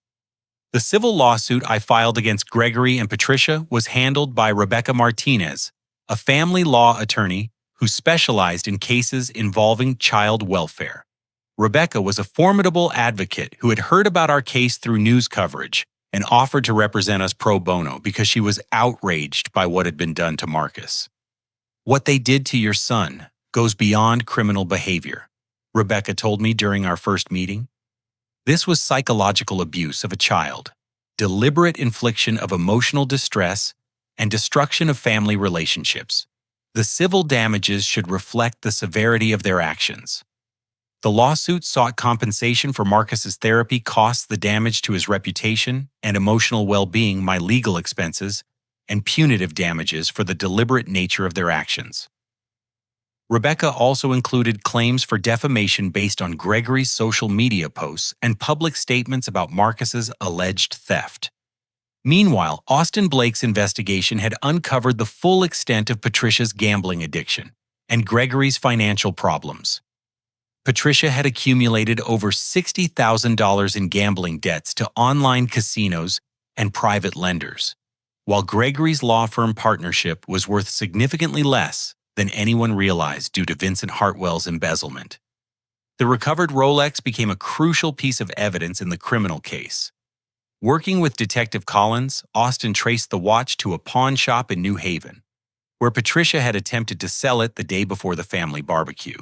The civil lawsuit I filed against Gregory and Patricia was handled by Rebecca Martinez, a family law attorney who specialized in cases involving child welfare. Rebecca was a formidable advocate who had heard about our case through news coverage and offered to represent us pro bono because she was outraged by what had been done to Marcus. "What they did to your son goes beyond criminal behavior," Rebecca told me during our first meeting. "This was psychological abuse of a child, deliberate infliction of emotional distress, and destruction of family relationships. The civil damages should reflect the severity of their actions." The lawsuit sought compensation for Marcus's therapy costs, the damage to his reputation and emotional well-being, my legal expenses, and punitive damages for the deliberate nature of their actions. Rebecca also included claims for defamation based on Gregory's social media posts and public statements about Marcus's alleged theft. Meanwhile, Austin Blake's investigation had uncovered the full extent of Patricia's gambling addiction and Gregory's financial problems. Patricia had accumulated over $60,000 in gambling debts to online casinos and private lenders, while Gregory's law firm partnership was worth significantly less than anyone realized due to Vincent Hartwell's embezzlement. The recovered Rolex became a crucial piece of evidence in the criminal case. Working with Detective Collins, Austin traced the watch to a pawn shop in New Haven, where Patricia had attempted to sell it the day before the family barbecue.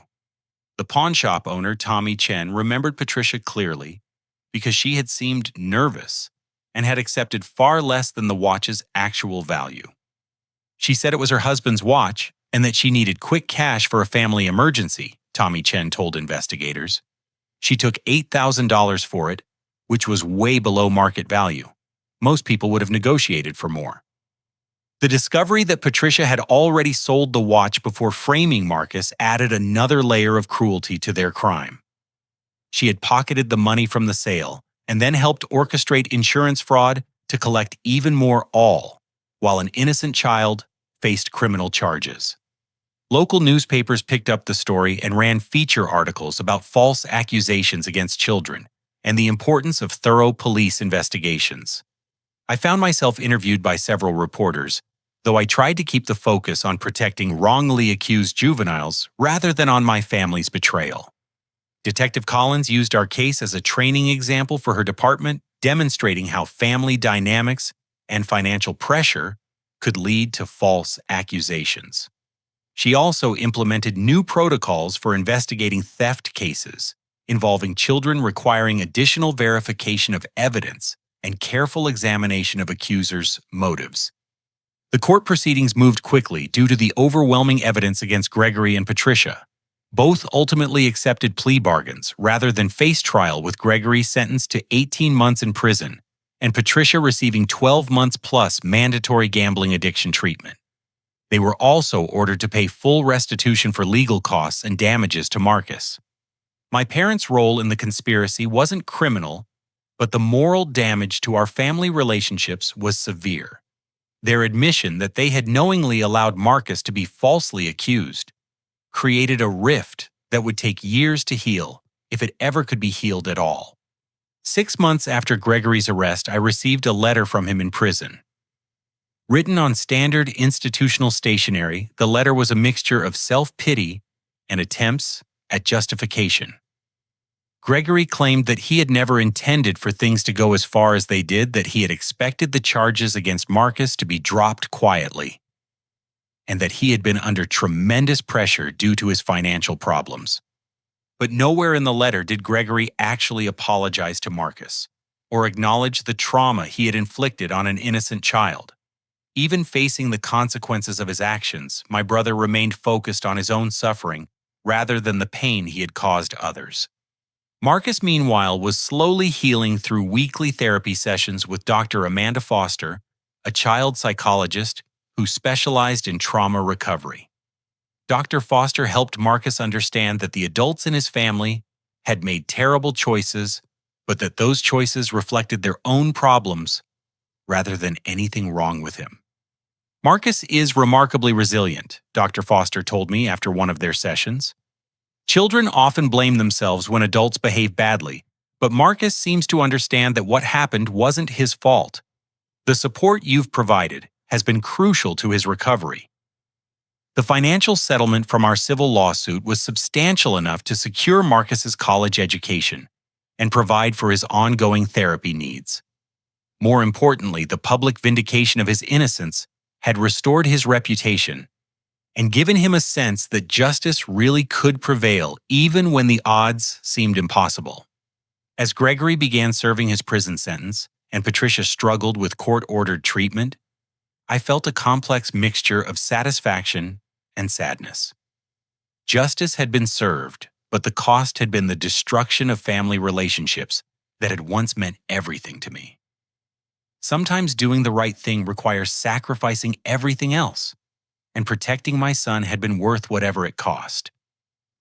The pawn shop owner, Tommy Chen, remembered Patricia clearly because she had seemed nervous and had accepted far less than the watch's actual value. She said it was her husband's watch and that she needed quick cash for a family emergency, Tommy Chen told investigators. She took $8,000 for it, which was way below market value. Most people would have negotiated for more. The discovery that Patricia had already sold the watch before framing Marcus added another layer of cruelty to their crime. She had pocketed the money from the sale and then helped orchestrate insurance fraud to collect even more, all while an innocent child faced criminal charges. Local newspapers picked up the story and ran feature articles about false accusations against children and the importance of thorough police investigations. I found myself interviewed by several reporters, though I tried to keep the focus on protecting wrongly accused juveniles rather than on my family's betrayal. Detective Collins used our case as a training example for her department, demonstrating how family dynamics and financial pressure could lead to false accusations. She also implemented new protocols for investigating theft cases, involving children requiring additional verification of evidence and careful examination of accusers' motives. The court proceedings moved quickly due to the overwhelming evidence against Gregory and Patricia. Both ultimately accepted plea bargains rather than face trial, with Gregory sentenced to 18 months in prison and Patricia receiving 12 months plus mandatory gambling addiction treatment. They were also ordered to pay full restitution for legal costs and damages to Marcus. My parents' role in the conspiracy wasn't criminal, but the moral damage to our family relationships was severe. Their admission that they had knowingly allowed Marcus to be falsely accused created a rift that would take years to heal, if it ever could be healed at all. 6 months after Gregory's arrest, I received a letter from him in prison. Written on standard institutional stationery, the letter was a mixture of self-pity and attempts at justification. Gregory claimed that he had never intended for things to go as far as they did, that he had expected the charges against Marcus to be dropped quietly, and that he had been under tremendous pressure due to his financial problems. But nowhere in the letter did Gregory actually apologize to Marcus or acknowledge the trauma he had inflicted on an innocent child. Even facing the consequences of his actions, my brother remained focused on his own suffering rather than the pain he had caused others. Marcus, meanwhile, was slowly healing through weekly therapy sessions with Dr. Amanda Foster, a child psychologist who specialized in trauma recovery. Dr. Foster helped Marcus understand that the adults in his family had made terrible choices, but that those choices reflected their own problems rather than anything wrong with him. Marcus is remarkably resilient, Dr. Foster told me after one of their sessions. Children often blame themselves when adults behave badly, but Marcus seems to understand that what happened wasn't his fault. The support you've provided has been crucial to his recovery. The financial settlement from our civil lawsuit was substantial enough to secure Marcus's college education and provide for his ongoing therapy needs. More importantly, the public vindication of his innocence had restored his reputation and given him a sense that justice really could prevail even when the odds seemed impossible. As Gregory began serving his prison sentence and Patricia struggled with court-ordered treatment, I felt a complex mixture of satisfaction and sadness. Justice had been served, but the cost had been the destruction of family relationships that had once meant everything to me. Sometimes doing the right thing requires sacrificing everything else, and protecting my son had been worth whatever it cost.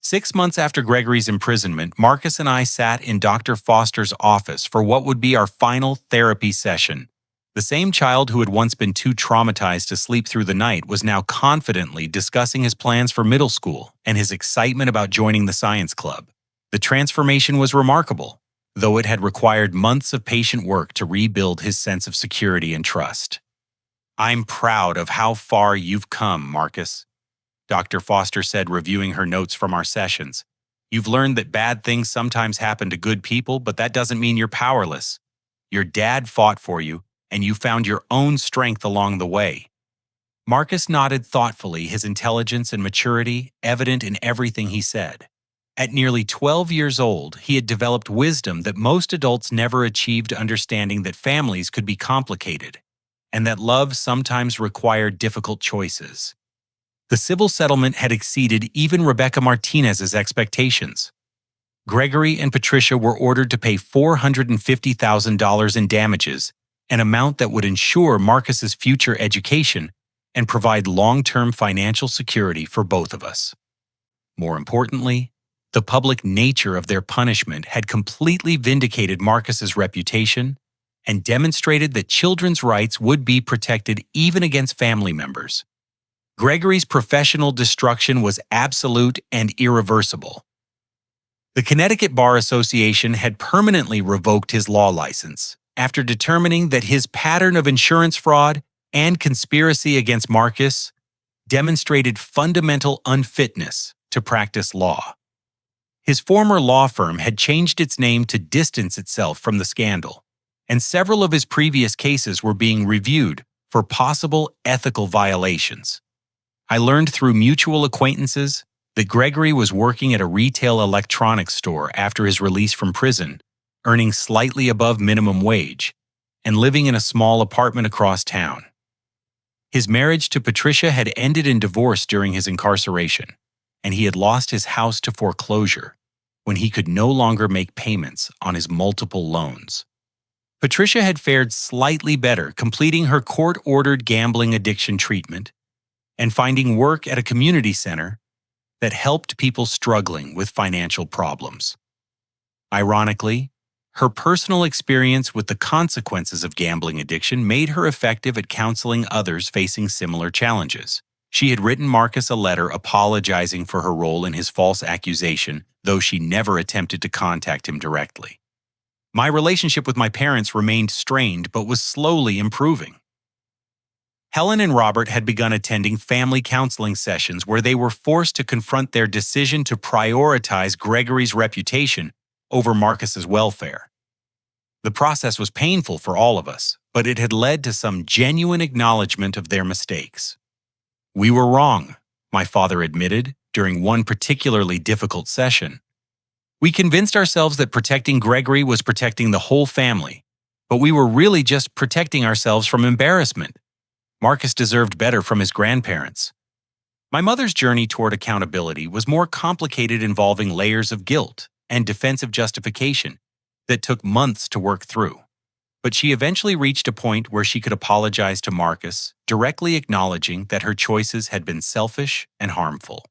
6 months after Gregory's imprisonment, Marcus and I sat in Dr. Foster's office for what would be our final therapy session. The same child who had once been too traumatized to sleep through the night was now confidently discussing his plans for middle school and his excitement about joining the science club. The transformation was remarkable, though it had required months of patient work to rebuild his sense of security and trust. "I'm proud of how far you've come, Marcus," Dr. Foster said, reviewing her notes from our sessions. "You've learned that bad things sometimes happen to good people, but that doesn't mean you're powerless. Your dad fought for you, and you found your own strength along the way." Marcus nodded thoughtfully, his intelligence and maturity evident in everything he said. At nearly 12 years old, he had developed wisdom that most adults never achieved, understanding that families could be complicated and that love sometimes required difficult choices. The civil settlement had exceeded even Rebecca Martinez's expectations. Gregory and Patricia were ordered to pay $450,000 in damages, an amount that would ensure Marcus's future education and provide long-term financial security for both of us. More importantly, the public nature of their punishment had completely vindicated Marcus's reputation and demonstrated that children's rights would be protected even against family members. Gregory's professional destruction was absolute and irreversible. The Connecticut Bar Association had permanently revoked his law license after determining that his pattern of insurance fraud and conspiracy against Marcus demonstrated fundamental unfitness to practice law. His former law firm had changed its name to distance itself from the scandal, and several of his previous cases were being reviewed for possible ethical violations. I learned through mutual acquaintances that Gregory was working at a retail electronics store after his release from prison, earning slightly above minimum wage, and living in a small apartment across town. His marriage to Patricia had ended in divorce during his incarceration, and he had lost his house to foreclosure when he could no longer make payments on his multiple loans. Patricia had fared slightly better, completing her court-ordered gambling addiction treatment and finding work at a community center that helped people struggling with financial problems. Ironically, her personal experience with the consequences of gambling addiction made her effective at counseling others facing similar challenges. She had written Marcus a letter apologizing for her role in his false accusation, though she never attempted to contact him directly. My relationship with my parents remained strained but was slowly improving. Helen and Robert had begun attending family counseling sessions where they were forced to confront their decision to prioritize Gregory's reputation over Marcus's welfare. The process was painful for all of us, but it had led to some genuine acknowledgement of their mistakes. "We were wrong," my father admitted during one particularly difficult session. "We convinced ourselves that protecting Gregory was protecting the whole family, but we were really just protecting ourselves from embarrassment. Marcus deserved better from his grandparents." My mother's journey toward accountability was more complicated, involving layers of guilt and defensive justification that took months to work through. But she eventually reached a point where she could apologize to Marcus, directly acknowledging that her choices had been selfish and harmful.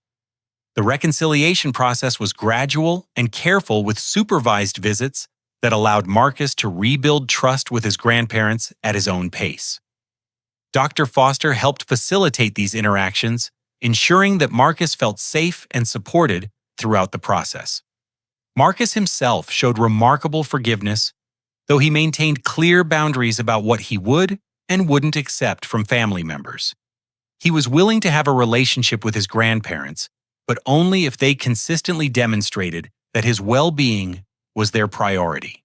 The reconciliation process was gradual and careful, with supervised visits that allowed Marcus to rebuild trust with his grandparents at his own pace. Dr. Foster helped facilitate these interactions, ensuring that Marcus felt safe and supported throughout the process. Marcus himself showed remarkable forgiveness, though he maintained clear boundaries about what he would and wouldn't accept from family members. He was willing to have a relationship with his grandparents, but only if they consistently demonstrated that his well-being was their priority.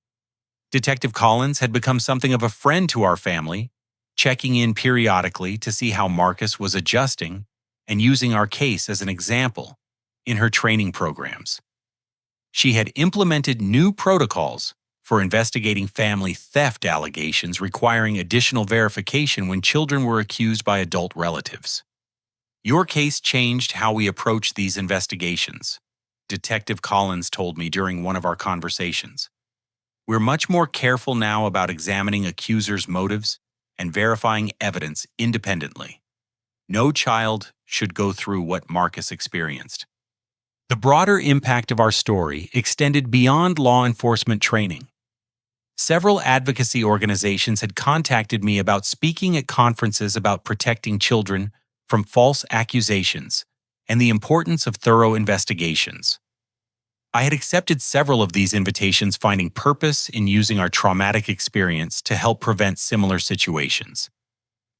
Detective Collins had become something of a friend to our family, checking in periodically to see how Marcus was adjusting and using our case as an example in her training programs. She had implemented new protocols for investigating family theft allegations requiring additional verification when children were accused by adult relatives. "Your case changed how we approach these investigations," Detective Collins told me during one of our conversations. "We're much more careful now about examining accusers' motives and verifying evidence independently. No child should go through what Marcus experienced." The broader impact of our story extended beyond law enforcement training. Several advocacy organizations had contacted me about speaking at conferences about protecting children from false accusations and the importance of thorough investigations. I had accepted several of these invitations, finding purpose in using our traumatic experience to help prevent similar situations.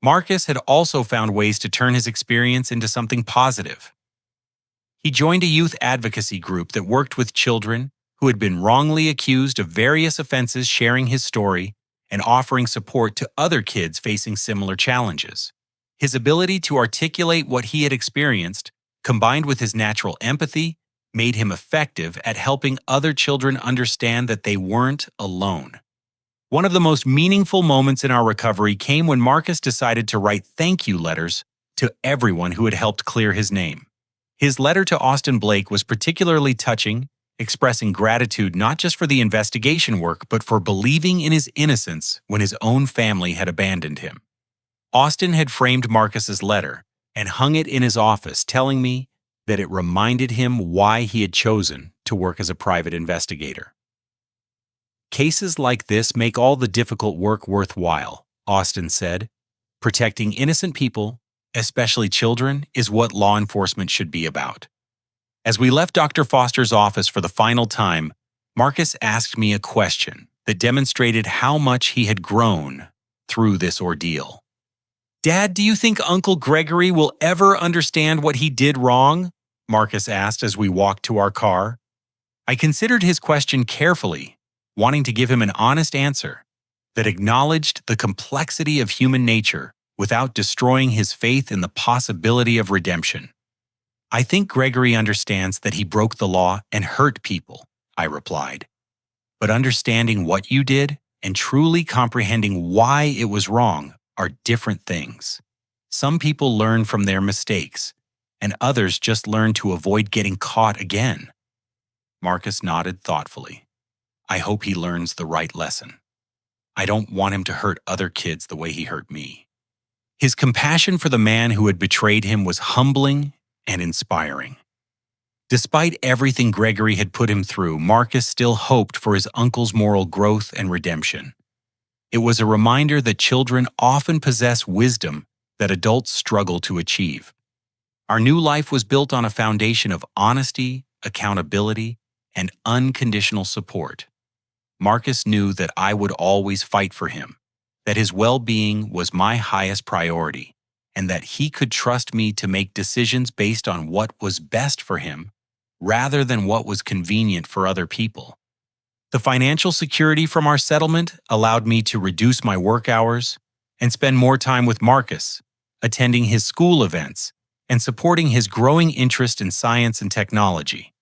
Marcus had also found ways to turn his experience into something positive. He joined a youth advocacy group that worked with children who had been wrongly accused of various offenses, sharing his story and offering support to other kids facing similar challenges. His ability to articulate what he had experienced, combined with his natural empathy, made him effective at helping other children understand that they weren't alone. One of the most meaningful moments in our recovery came when Marcus decided to write thank you letters to everyone who had helped clear his name. His letter to Austin Blake was particularly touching, expressing gratitude not just for the investigation work, but for believing in his innocence when his own family had abandoned him. Austin had framed Marcus's letter and hung it in his office, telling me that it reminded him why he had chosen to work as a private investigator. "Cases like this make all the difficult work worthwhile," Austin said. "Protecting innocent people, especially children, is what law enforcement should be about." As we left Dr. Foster's office for the final time, Marcus asked me a question that demonstrated how much he had grown through this ordeal. "Dad, do you think Uncle Gregory will ever understand what he did wrong?" Marcus asked as we walked to our car. I considered his question carefully, wanting to give him an honest answer that acknowledged the complexity of human nature without destroying his faith in the possibility of redemption. "I think Gregory understands that he broke the law and hurt people," I replied. "But understanding what you did and truly comprehending why it was wrong are different things. Some people learn from their mistakes, and others just learn to avoid getting caught again." Marcus nodded thoughtfully. "I hope he learns the right lesson. I don't want him to hurt other kids the way he hurt me." His compassion for the man who had betrayed him was humbling and inspiring. Despite everything Gregory had put him through, Marcus still hoped for his uncle's moral growth and redemption. It was a reminder that children often possess wisdom that adults struggle to achieve. Our new life was built on a foundation of honesty, accountability, and unconditional support. Marcus knew that I would always fight for him, that his well-being was my highest priority, and that he could trust me to make decisions based on what was best for him rather than what was convenient for other people. The financial security from our settlement allowed me to reduce my work hours and spend more time with Marcus, attending his school events and supporting his growing interest in science and technology.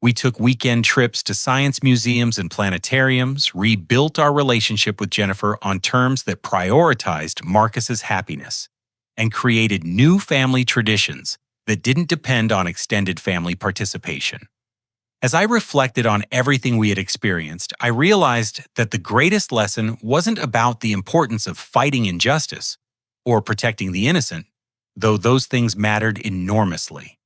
We took weekend trips to science museums and planetariums, rebuilt our relationship with Jennifer on terms that prioritized Marcus's happiness, and created new family traditions that didn't depend on extended family participation. As I reflected on everything we had experienced, I realized that the greatest lesson wasn't about the importance of fighting injustice or protecting the innocent, though those things mattered enormously.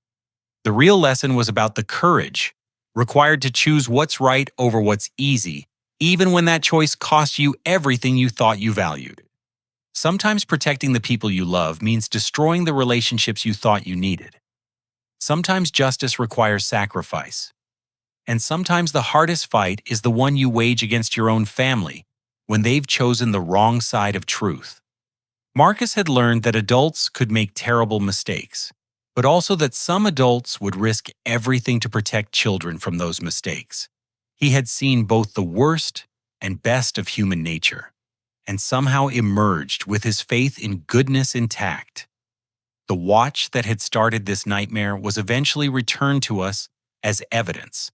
The real lesson was about the courage required to choose what's right over what's easy, even when that choice cost you everything you thought you valued. Sometimes protecting the people you love means destroying the relationships you thought you needed. Sometimes justice requires sacrifice. And sometimes the hardest fight is the one you wage against your own family when they've chosen the wrong side of truth. Marcus had learned that adults could make terrible mistakes, but also that some adults would risk everything to protect children from those mistakes. He had seen both the worst and best of human nature, and somehow emerged with his faith in goodness intact. The watch that had started this nightmare was eventually returned to us as evidence,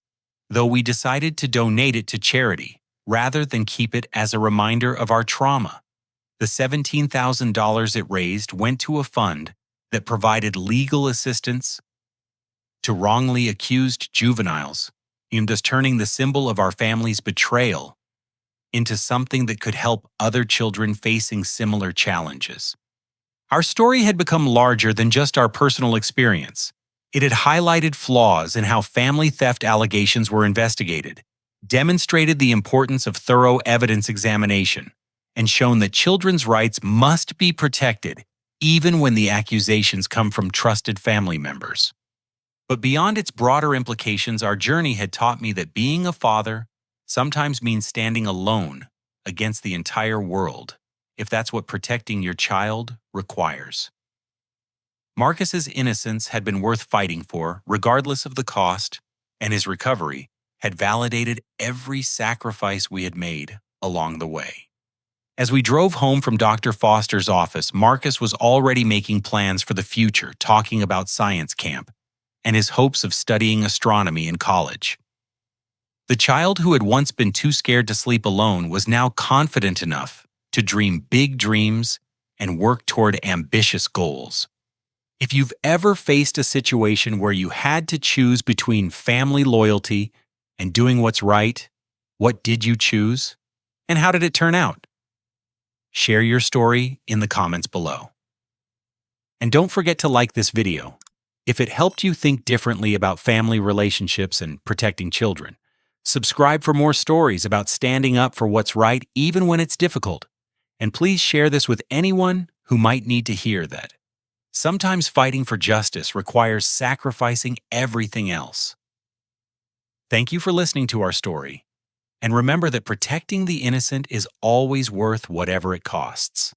though we decided to donate it to charity rather than keep it as a reminder of our trauma. The $17,000 it raised went to a fund that provided legal assistance to wrongly accused juveniles, thus turning the symbol of our family's betrayal into something that could help other children facing similar challenges. Our story had become larger than just our personal experience. It had highlighted flaws in how family theft allegations were investigated, demonstrated the importance of thorough evidence examination, and shown that children's rights must be protected even when the accusations come from trusted family members. But beyond its broader implications, our journey had taught me that being a father sometimes means standing alone against the entire world, if that's what protecting your child requires. Marcus's innocence had been worth fighting for, regardless of the cost, and his recovery had validated every sacrifice we had made along the way. As we drove home from Dr. Foster's office, Marcus was already making plans for the future, talking about science camp and his hopes of studying astronomy in college. The child who had once been too scared to sleep alone was now confident enough to dream big dreams and work toward ambitious goals. If you've ever faced a situation where you had to choose between family loyalty and doing what's right, what did you choose? And how did it turn out? Share your story in the comments below. And don't forget to like this video if it helped you think differently about family relationships and protecting children. Subscribe for more stories about standing up for what's right even when it's difficult. And please share this with anyone who might need to hear that sometimes fighting for justice requires sacrificing everything else. Thank you for listening to our story. And remember that protecting the innocent is always worth whatever it costs.